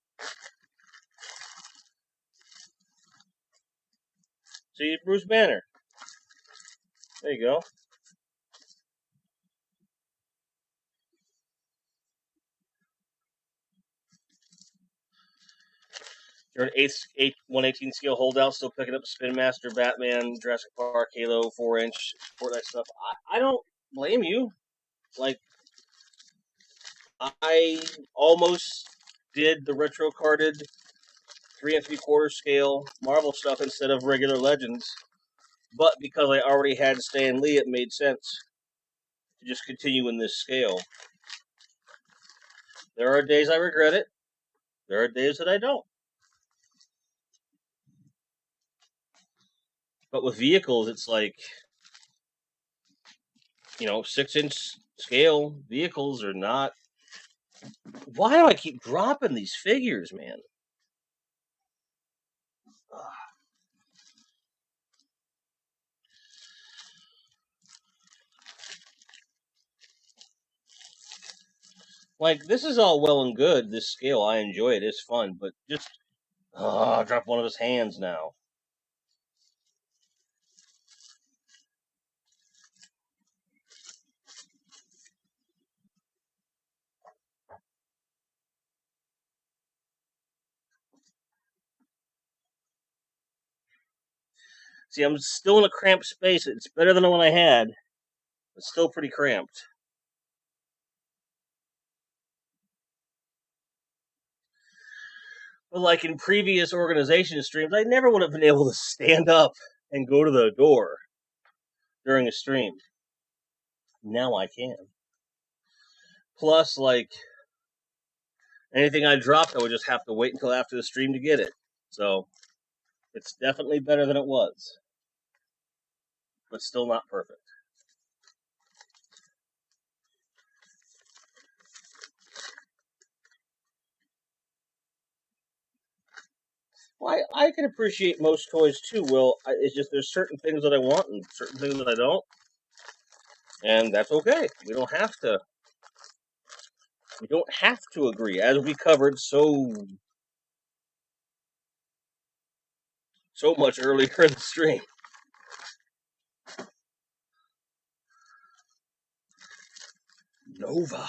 See, Bruce Banner. There you go. You're an 118 scale holdout, still picking up Spin Master, Batman, Jurassic Park, Halo, 4-inch, Fortnite stuff. I don't blame you. Like, I almost did the retro carded 3 3/4 scale Marvel stuff instead of regular Legends, but because I already had Stan Lee, it made sense to just continue in this scale. There are days I regret it. There are days that I don't. But with vehicles, it's like, 6-inch scale vehicles are not. Why do I keep dropping these figures, man? Like, this is all well and good, this scale. I enjoy it. It's fun, but just. Drop one of his hands now. See, I'm still in a cramped space. It's better than the one I had. It's still pretty cramped. But like in previous organization streams, I never would have been able to stand up and go to the door during a stream. Now I can. Plus, like, anything I dropped, I would just have to wait until after the stream to get it. So, it's definitely better than it was. But still not perfect. Well, I can appreciate most toys too, Will. It's just there's certain things that I want and certain things that I don't. And that's okay. We don't have to agree, as we covered so much earlier in the stream. Nova.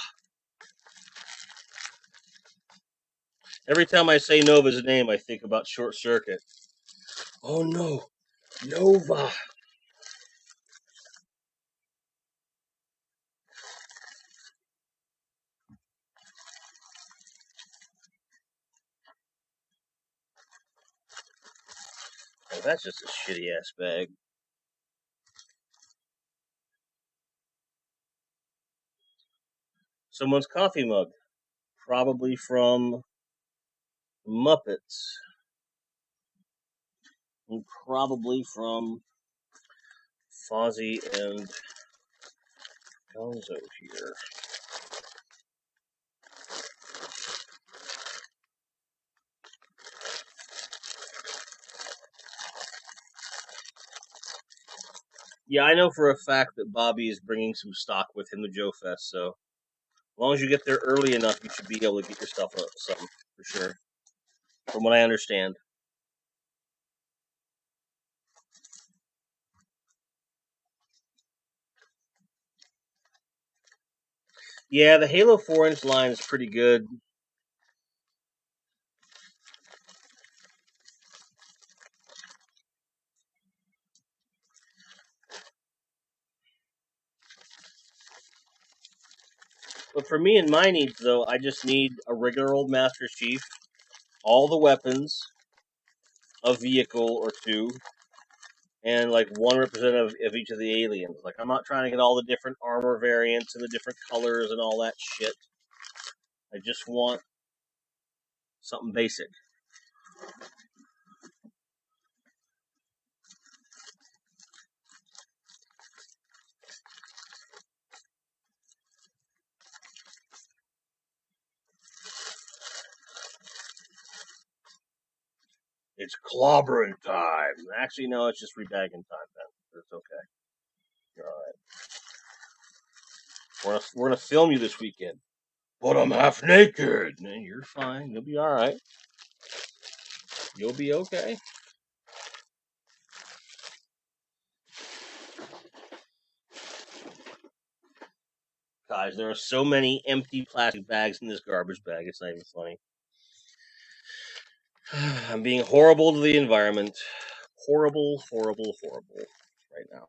Every time I say Nova's name, I think about Short Circuit. Oh no, Nova. Oh, that's just a shitty ass bag. Someone's coffee mug. Probably from Muppets. And probably from Fozzie and Gonzo here. Yeah, I know for a fact that Bobby is bringing some stock with him to Joe Fest, so as long as you get there early enough, you should be able to get yourself something, for sure. From what I understand. Yeah, the Halo 4-inch line is pretty good. But for me and my needs, though, I just need a regular old Master Chief, all the weapons, a vehicle or two, and like one representative of each of the aliens. Like, I'm not trying to get all the different armor variants and the different colors and all that shit. I just want something basic. It's clobbering time. Actually, no, it's just rebagging time then. It's okay. We're gonna film you this weekend. But I'm half naked. Man, you're fine. You'll be all right. You'll be okay. Guys, there are so many empty plastic bags in this garbage bag. It's not even funny. I'm being horrible to the environment. Horrible, horrible, horrible right now.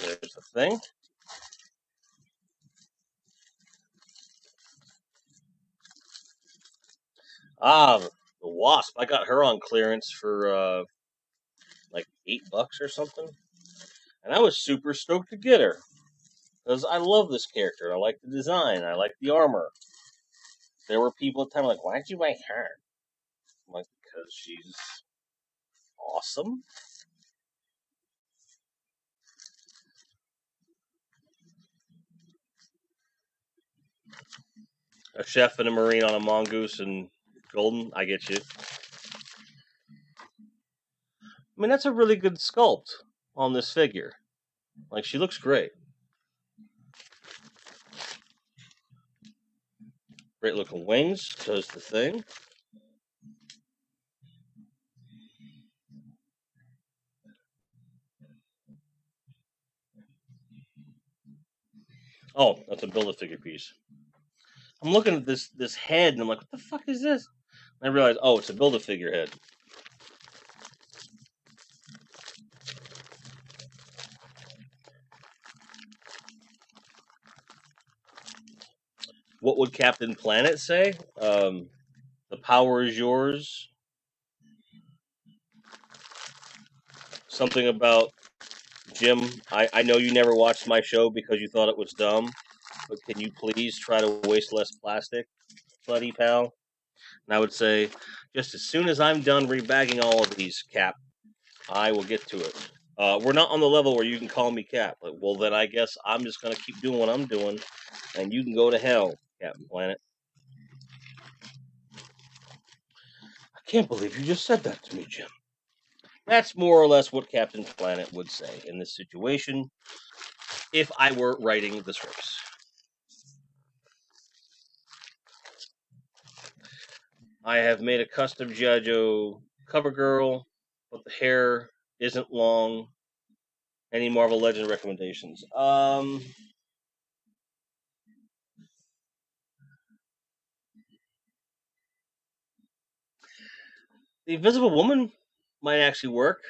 There's the thing. Ah, the wasp. I got her on clearance for like $8 or something, and I was super stoked to get her because I love this character. I like the design. I like the armor. There were people at the time like, "Why'd you buy her?" I'm like, "Because she's awesome." A chef and a marine on a mongoose and golden. I get you. I mean, that's a really good sculpt on this figure. Like, she looks great. Great looking wings. Does the thing. Oh, that's a Build-A-Figure piece. I'm looking at this head, and I'm like, what the fuck is this? And I realize, oh, it's a Build-A-Figure head. What would Captain Planet say? The power is yours. Something about Jim. I know you never watched my show because you thought it was dumb, but can you please try to waste less plastic, buddy pal? And I would say, just as soon as I'm done rebagging all of these, Cap, I will get to it. We're not on the level where you can call me Cap. Like, well, then I guess I'm just going to keep doing what I'm doing, and you can go to hell, Captain Planet. I can't believe you just said that to me, Jim. That's more or less what Captain Planet would say in this situation if I were writing the scripts. I have made a custom G.I. Joe cover girl, but the hair isn't long. Any Marvel Legend recommendations? The Invisible Woman might actually work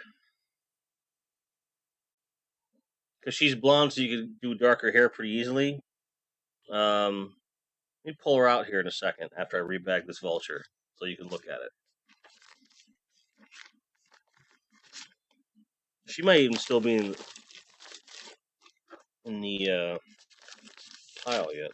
because she's blonde, so you can do darker hair pretty easily. Let me pull her out here in a second after I rebag this vulture so you can look at it. She might even still be in the pile yet.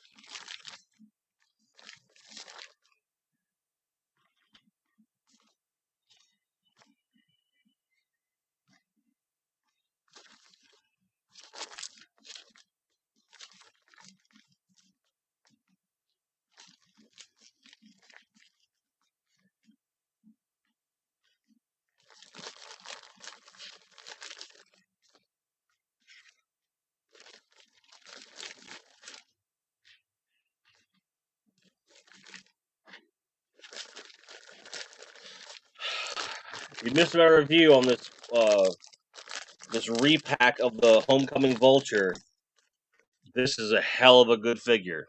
You missed my review on this repack of the Homecoming Vulture. This is a hell of a good figure.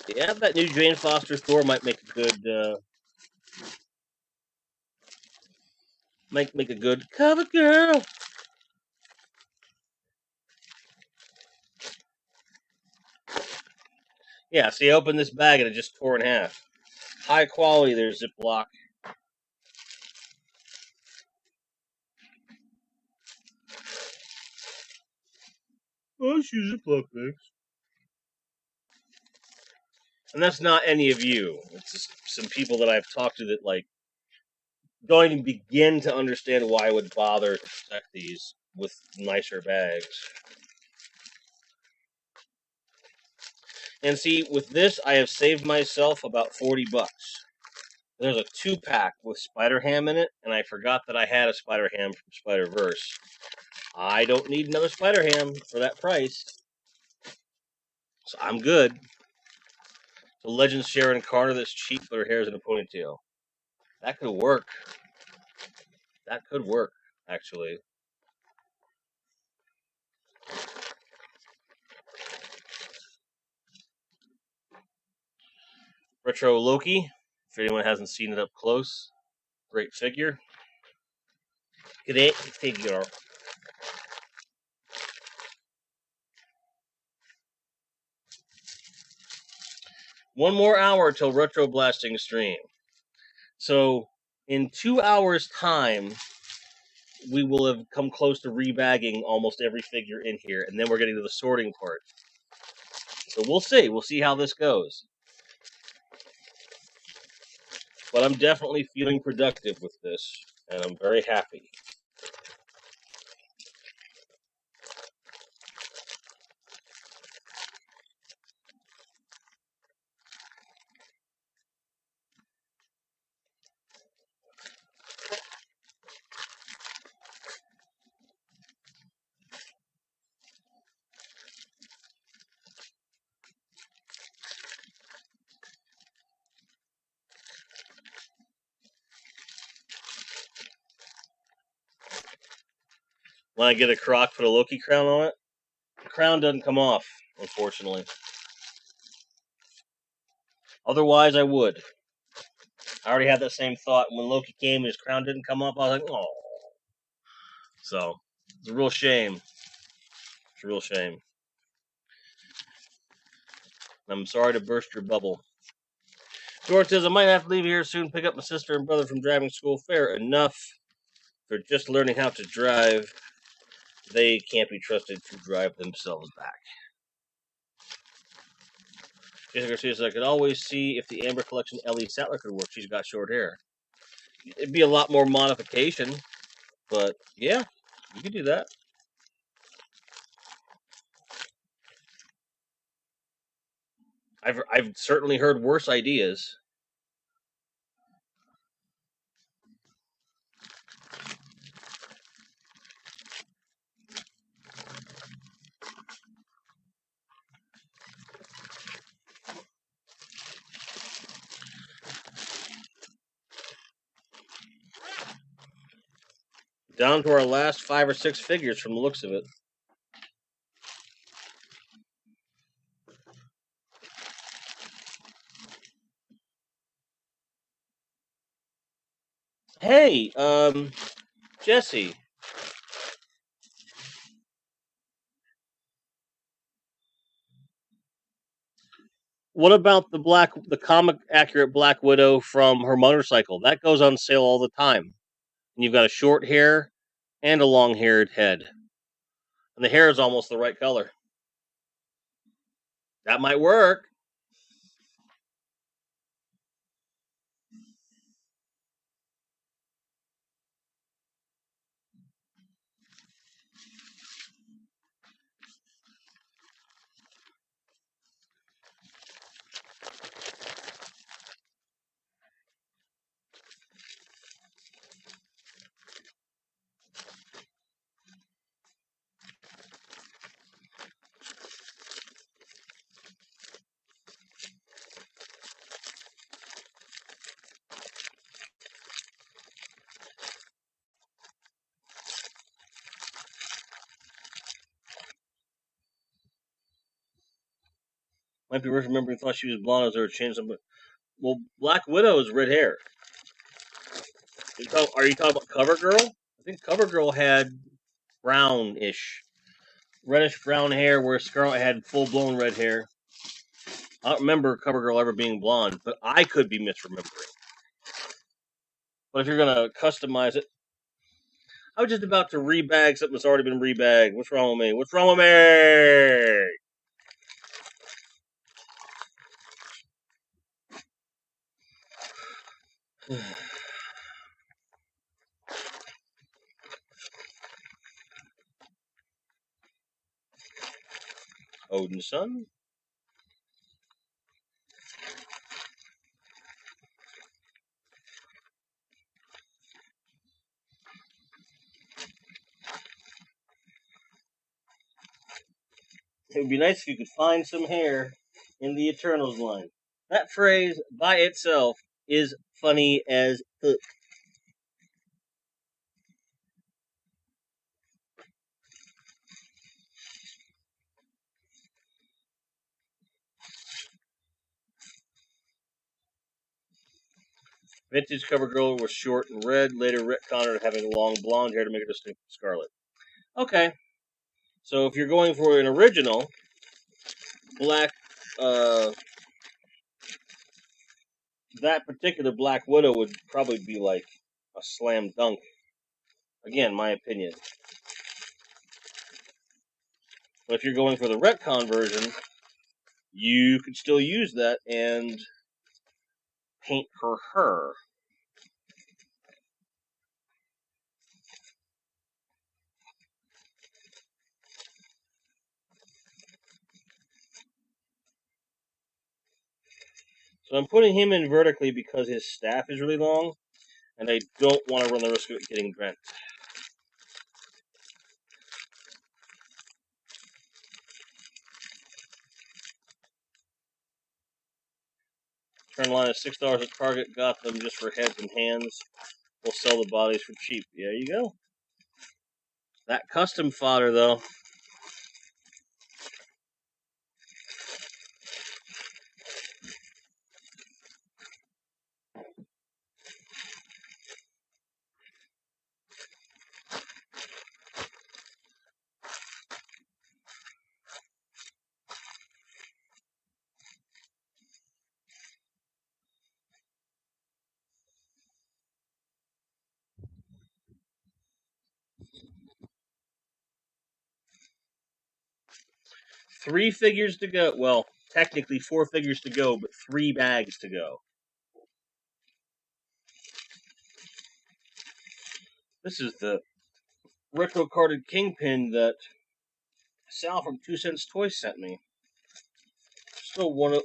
Yeah, that new Jane Foster Thor might make a good make a good cover girl. Yeah, see, I opened this bag and it just tore in half. High quality, there's Ziploc. Oh, she's a Ziploc bags. And that's not any of you. It's just some people that I've talked to that like don't even begin to understand why I would bother to protect these with nicer bags. And see, with this, I have saved myself about $40. There's a 2-pack with Spider Ham in it, and I forgot that I had a Spider Ham from Spider Verse. I don't need another Spider Ham for that price, so I'm good. The Legends Sharon Carter that's cheap, but her hair's in a ponytail. That could work. That could work, actually. Retro Loki, if anyone hasn't seen it up close, great figure. Great figure. One more hour till Retro Blasting stream. So, in 2 hours' time, we will have come close to rebagging almost every figure in here, and then we're getting to the sorting part. So we'll see. We'll see how this goes. But I'm definitely feeling productive with this, and I'm very happy. When I get a Croc, put a Loki crown on it. The crown doesn't come off, unfortunately. Otherwise, I would. I already had that same thought when Loki came and his crown didn't come off. I was like, oh. So, it's a real shame. It's a real shame. I'm sorry to burst your bubble. George says, I might have to leave here soon, pick up my sister and brother from driving school. Fair enough. They're just learning how to drive. They can't be trusted to drive themselves back. Jason Garcia says, I could always see if the Amber Collection Ellie Sattler could work. She's got short hair. It'd be a lot more modification, but yeah, you could do that. I've certainly heard worse ideas. Down to our last 5 or 6 figures from the looks of it. Hey, Jesse. What about the comic accurate Black Widow from her motorcycle? That goes on sale all the time. And you've got a short hair and a long-haired head. And the hair is almost the right color. That might work. Might be worth remembering. Thought she was blonde as there a change. Well, Black Widow is red hair. Are you talking about CoverGirl? I think CoverGirl had brownish, reddish brown hair, where Scarlet had full blown red hair. I don't remember CoverGirl ever being blonde, but I could be misremembering. But if you're gonna customize it, I was just about to rebag something that's already been rebagged. What's wrong with me? What's wrong with me? Odin's son? It would be nice if you could find some hair in the Eternals line. That phrase by itself is funny as fuck. Vintage cover girl was short and red, later retconned having long blonde hair to make her distinct from Scarlet. Okay, so if you're going for an original, Black, uh, that particular Black Widow would probably be like a slam dunk. Again, my opinion. But if you're going for the retcon version, you could still use that and paint her. So I'm putting him in vertically because his staff is really long, and I don't want to run the risk of it getting bent. Turn line is $6 at Target. Got them just for heads and hands. We'll sell the bodies for cheap. There you go. That custom fodder, though. Three figures to go. Well, technically 4 figures to go, but 3 bags to go. This is the retro carded Kingpin that Sal from 2 Cents Toys sent me. Still one of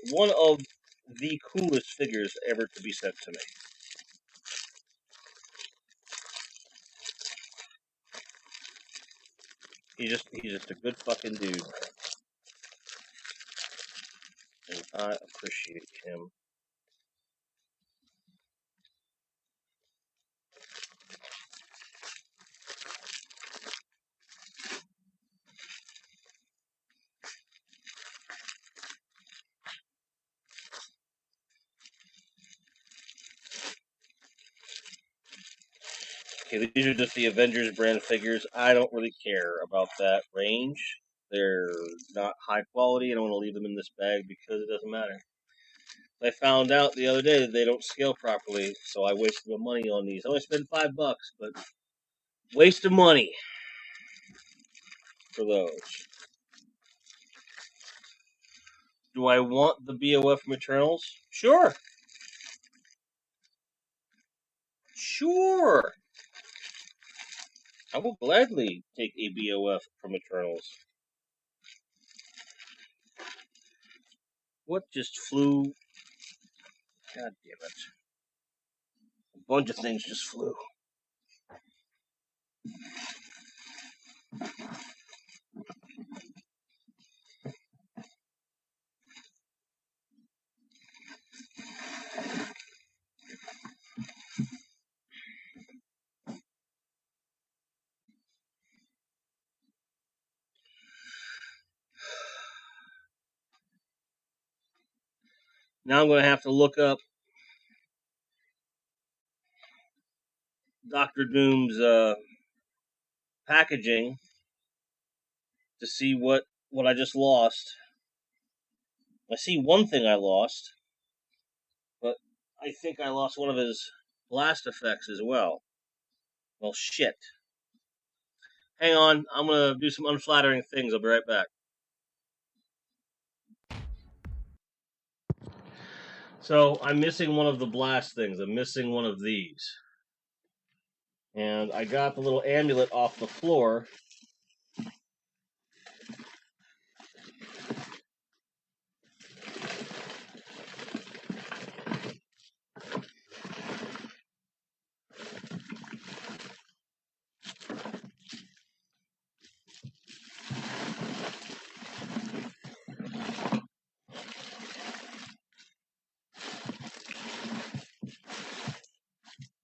the coolest figures ever to be sent to me. He's just a good fucking dude. And I appreciate him. Okay, these are just the Avengers brand figures. I don't really care about that range. They're not high quality. I don't want to leave them in this bag because it doesn't matter. I found out the other day that they don't scale properly, so I wasted my money on these. I only spent $5, but waste of money for those. Do I want the BOF from Eternals? Sure. Sure. I will gladly take a BOF from Eternals. What just flew? God damn it. A bunch of things just flew. Now I'm going to have to look up Doctor Doom's packaging to see what I just lost. I see one thing I lost, but I think I lost one of his blast effects as well. Well, shit. Hang on, I'm gonna do some unflattering things. I'll be right back. So I'm missing one of the blast things. I'm missing one of these. And I got the little amulet off the floor.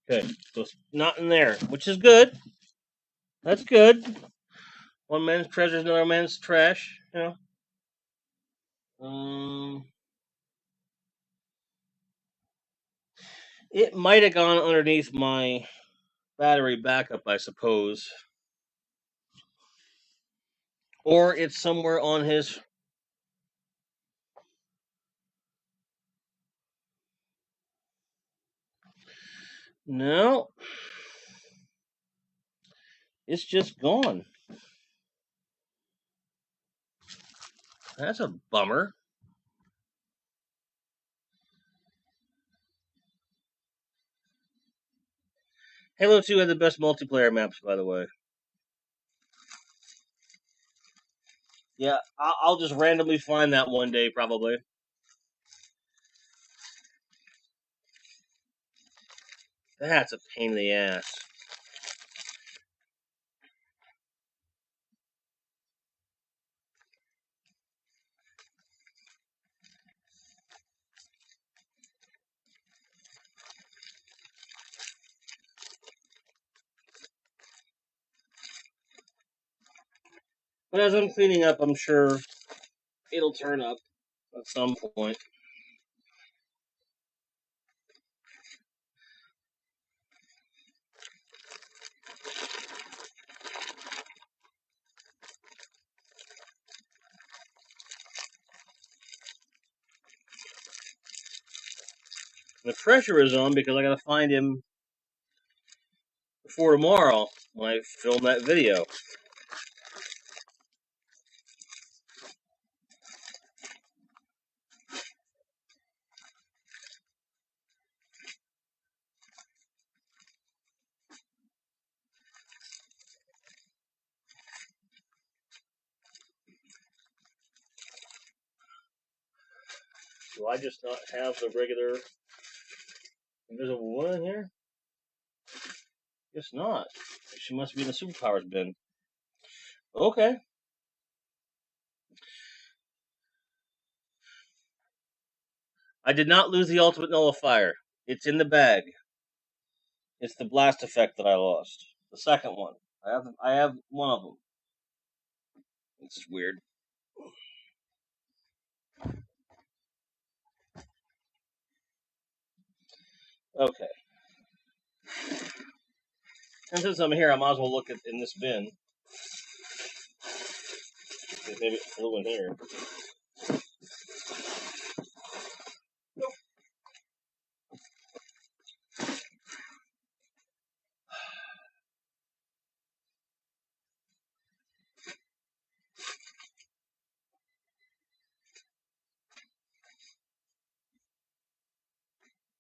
Okay, so it's not in there, which is good. That's good. One man's treasure is another man's trash. You know. It might have gone underneath my battery backup, I suppose, or it's somewhere on his. No, it's just gone. That's a bummer. Halo 2 had the best multiplayer maps, by the way. Yeah, I'll just randomly find that one day, probably. That's a pain in the ass. But as I'm cleaning up, I'm sure it'll turn up at some point. The pressure is on because I gotta find him before tomorrow when I film that video. Do I just not have the regular invisible woman in here? Guess not. She must be in the superpowers bin. Okay. I did not lose the ultimate nullifier. It's in the bag. It's the blast effect that I lost. The second one. I have one of them. It's weird. Okay. And since I'm here, I might as well look at in this bin. Maybe it flew in here.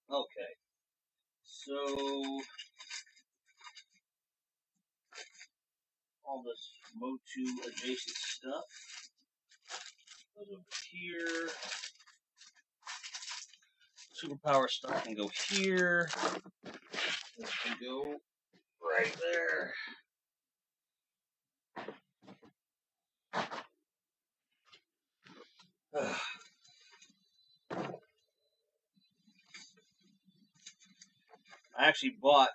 Okay. So all this Motu adjacent stuff goes over here. Superpower stuff can go here. This can go right there. I actually bought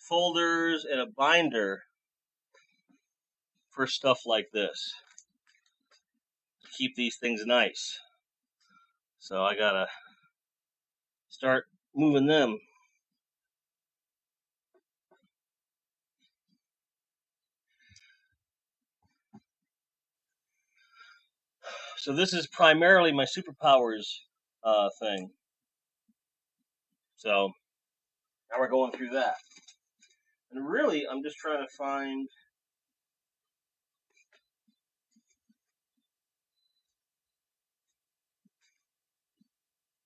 folders and a binder for stuff like this to keep these things nice. So I gotta start moving them. So this is primarily my superpowers thing. So now we're going through that. And really, I'm just trying to find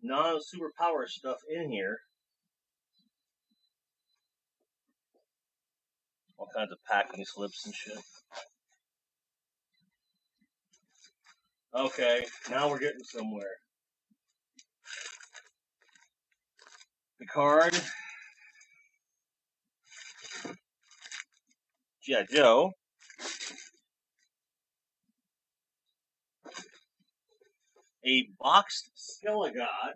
non-superpower stuff in here. All kinds of packing slips and shit. Okay, now we're getting somewhere. The card. G.I. Joe. A boxed Skelegod.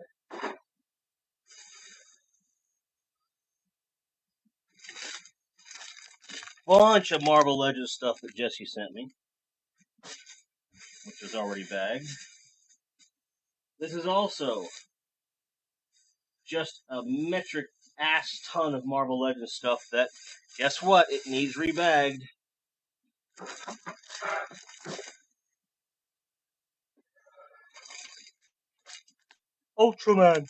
Bunch of Marvel Legends stuff that Jesse sent me, which is already bagged. This is also just a metric ass ton of Marvel Legends stuff that, guess what? It needs rebagged. Ultraman.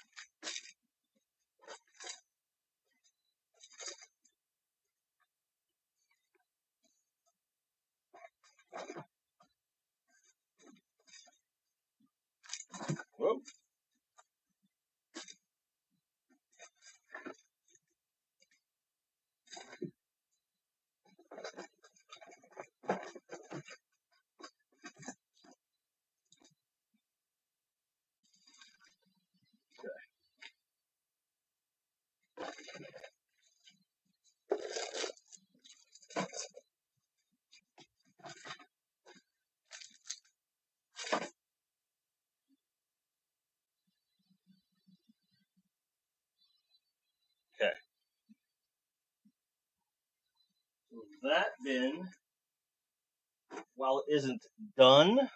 Whoa. Okay. So that bin, while it isn't done,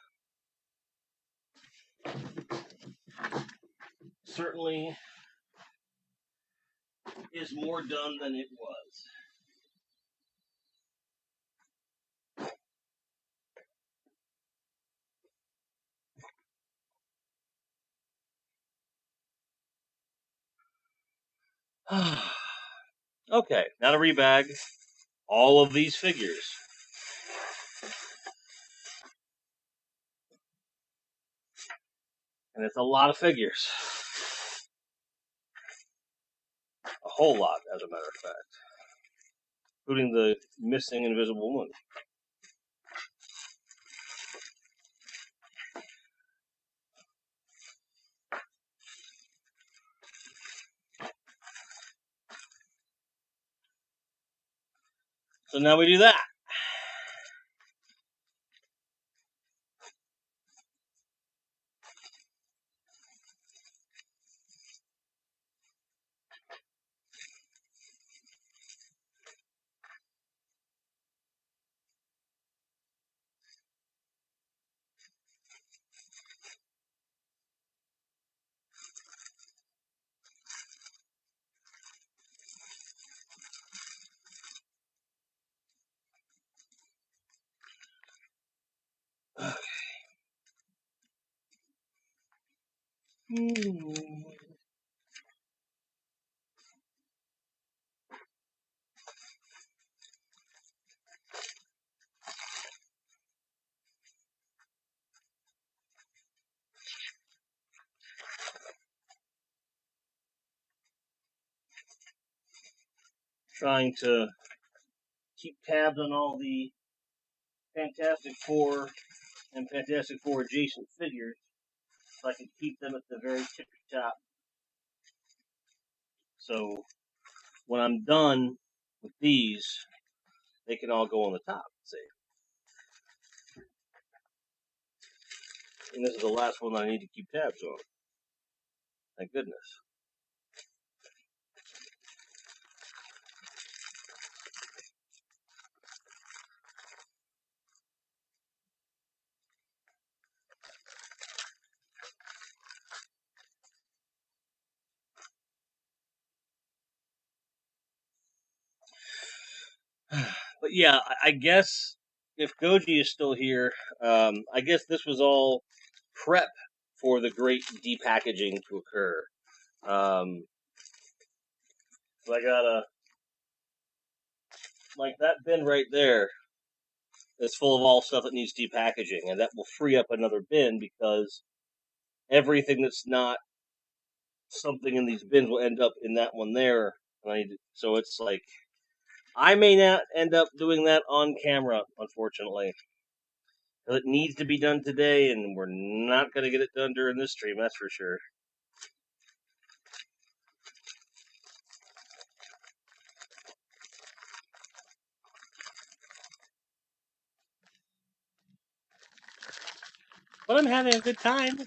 certainly is more done than it was. Okay, now to rebag all of these figures. And it's a lot of figures. A whole lot, as a matter of fact. Including the missing Invisible Woman. So now we do that. Trying to keep tabs on all the Fantastic Four and Fantastic Four adjacent figures so I can keep them at the very tippy top. So when I'm done with these, they can all go on the top. See? And this is the last one I need to keep tabs on. Thank goodness. But yeah, I guess if Goji is still here, I guess this was all prep for the great depackaging to occur. So I got like that bin right there is full of all stuff that needs depackaging, and that will free up another bin because everything that's not something in these bins will end up in that one there. So it's like I may not end up doing that on camera, unfortunately. It needs to be done today, and we're not going to get it done during this stream, that's for sure. But I'm having a good time.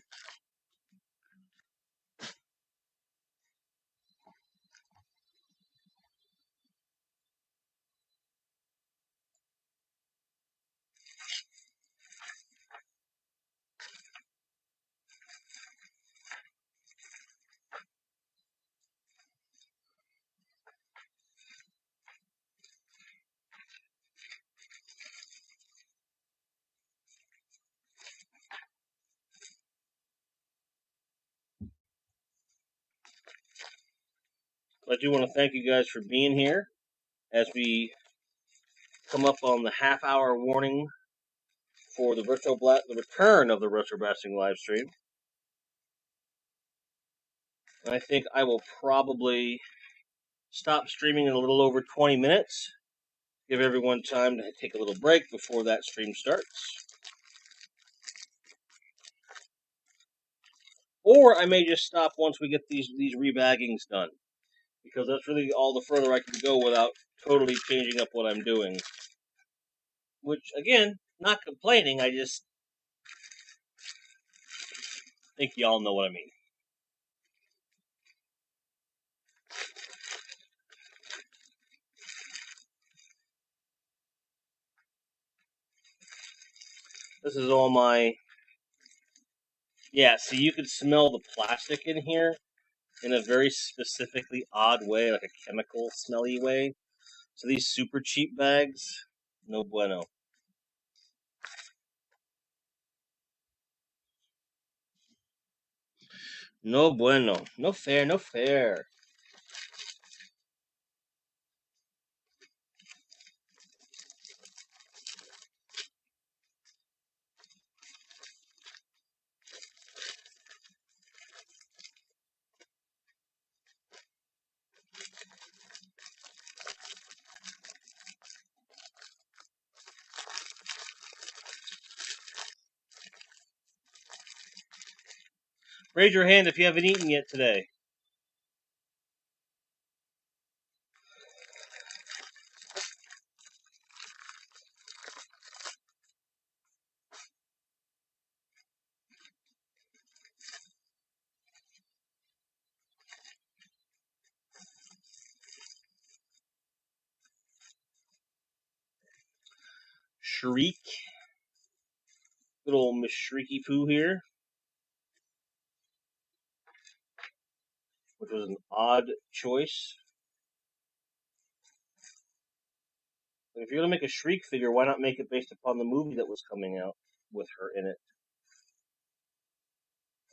I do want to thank you guys for being here as we come up on the half-hour warning for the the return of the Retro Blasting live stream. And I think I will probably stop streaming in a little over 20 minutes. Give everyone time to take a little break before that stream starts. Or I may just stop once we get these rebaggings done, because that's really all the further I can go without totally changing up what I'm doing. Which, again, not complaining, I just think y'all know what I mean. This is all my... Yeah, see, you can smell the plastic in here in a very specifically odd way, like a chemical smelly way. So these super cheap bags, no bueno. No bueno. No fair, no fair. Raise your hand if you haven't eaten yet today. Shriek. Good old Miss Shrieky Poo here. Which was an odd choice. But if you're going to make a Shriek figure, why not make it based upon the movie that was coming out with her in it?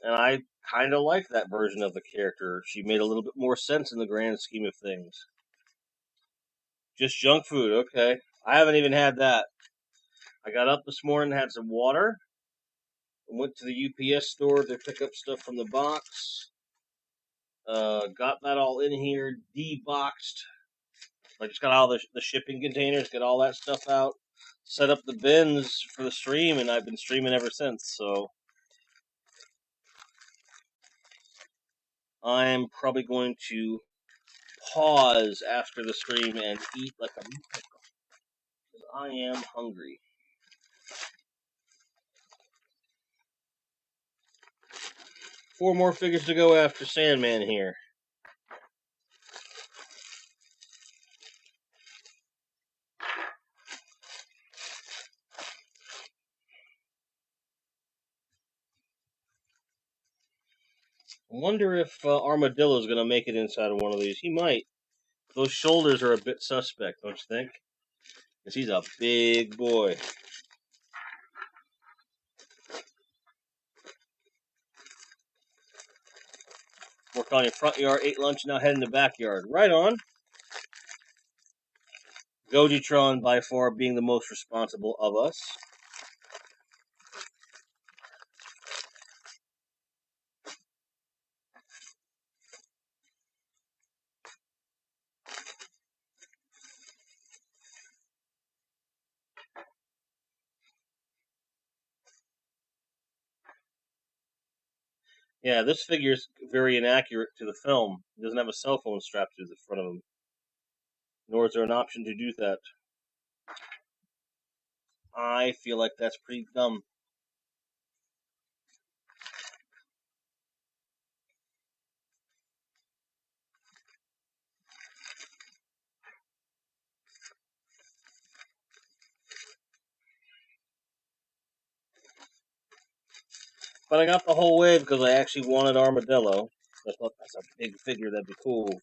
And I kind of like that version of the character. She made a little bit more sense in the grand scheme of things. Just junk food, okay. I haven't even had that. I got up this morning, had some water, and went to the UPS store to pick up stuff from the box. Got that all in here, deboxed. I just got all the shipping containers, got all that stuff out, set up the bins for the stream, and I've been streaming ever since. So I'm probably going to pause after the stream and eat like a because I am hungry. 4 more figures to go after Sandman here. I wonder if Armadillo's going to make it inside of one of these. He might. Those shoulders are a bit suspect, don't you think? Because he's a big boy. Work on your front yard, ate lunch, now head in the backyard. Right on. Gojitron by far being the most responsible of us. Yeah, this figure is very inaccurate to the film. He doesn't have a cell phone strapped to the front of him, nor is there an option to do that. I feel like that's pretty dumb. But I got the whole way because I actually wanted Armadillo. I thought that's a big figure, that'd be cool.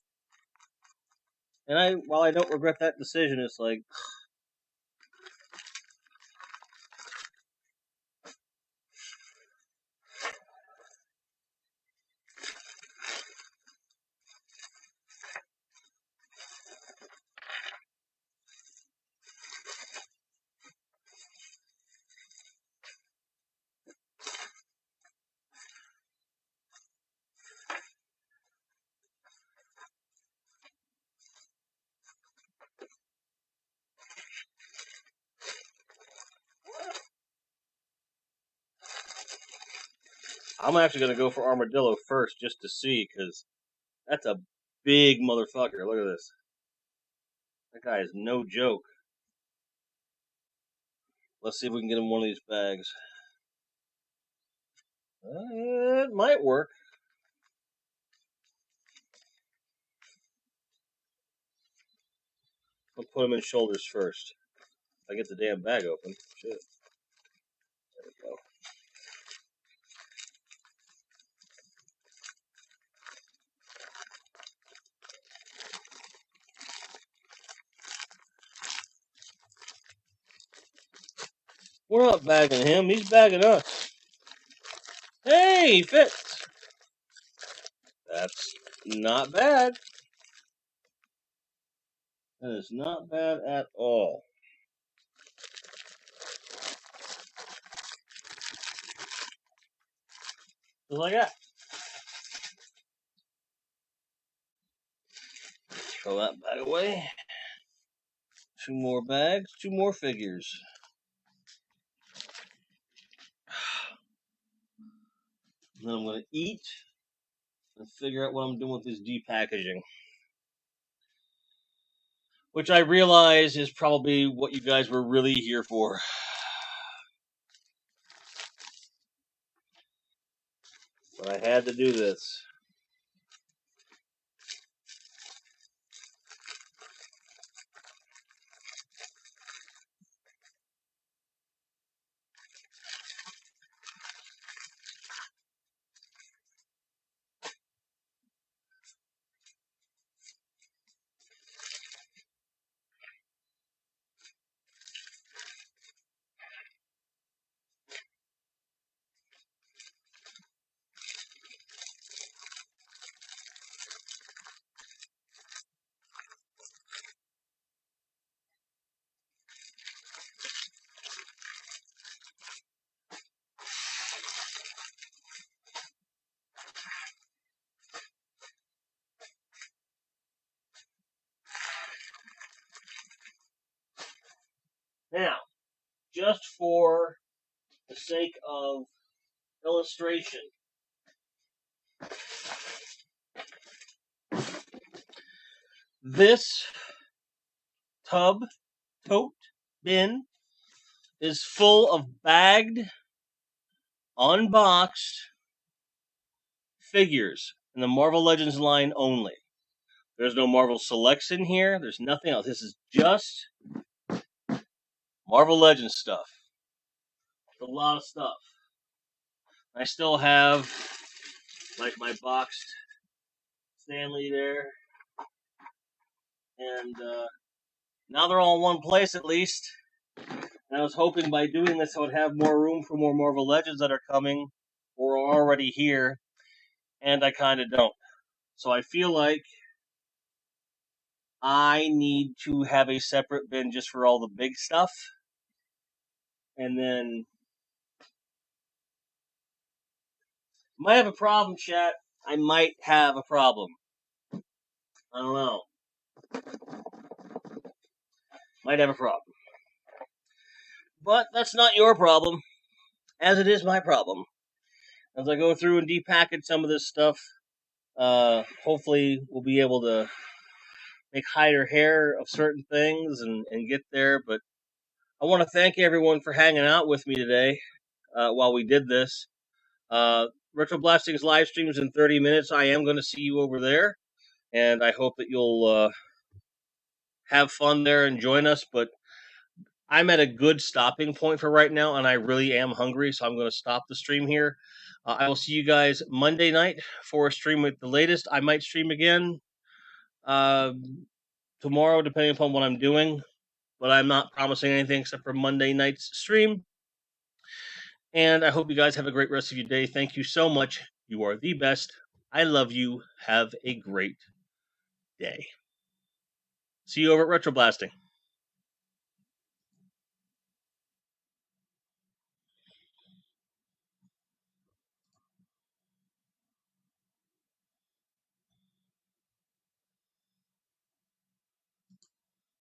And while I don't regret that decision, it's like, I'm actually going to go for Armadillo first just to see, because that's a big motherfucker. Look at this. That guy is no joke. Let's see if we can get him one of these bags. It might work. I'll put him in shoulders first. I get the damn bag open. Shit. There we go. We're not bagging him. He's bagging us. Hey, he fits. That's not bad. That is not bad at all. Just like that. Throw that bag away. 2 more bags, 2 more figures. And then I'm going to eat and figure out what I'm doing with this depackaging. Which I realize is probably what you guys were really here for. But I had to do this. Now, just for the sake of illustration, this tote, bin is full of bagged, unboxed figures in the Marvel Legends line only. There's no Marvel Selects in here. There's nothing else. This is just Marvel Legends stuff. It's a lot of stuff. I still have like my boxed Stanley there. And now they're all in one place at least. And I was hoping by doing this I would have more room for more Marvel Legends that are coming or are already here. And I kind of don't. So I feel like I need to have a separate bin just for all the big stuff. And then might have a problem, chat. I might have a problem. I don't know. Might have a problem. But that's not your problem, as it is my problem. as I go through and depackage some of this stuff. Hopefully, we'll be able to make hide hair of certain things and get there. But I want to thank everyone for hanging out with me today while we did this. Uh, Retro Blasting's live streams in 30 minutes. I am going to see you over there, and I hope that you'll have fun there and join us. But I'm at a good stopping point for right now, and I really am hungry, so I'm going to stop the stream here. I will see you guys Monday night for a stream with the latest. I might stream again tomorrow, depending upon what I'm doing, but I'm not promising anything except for Monday night's stream. And I hope you guys have a great rest of your day. Thank you so much. You are the best. I love you. Have a great day. See you over at Retro Blasting.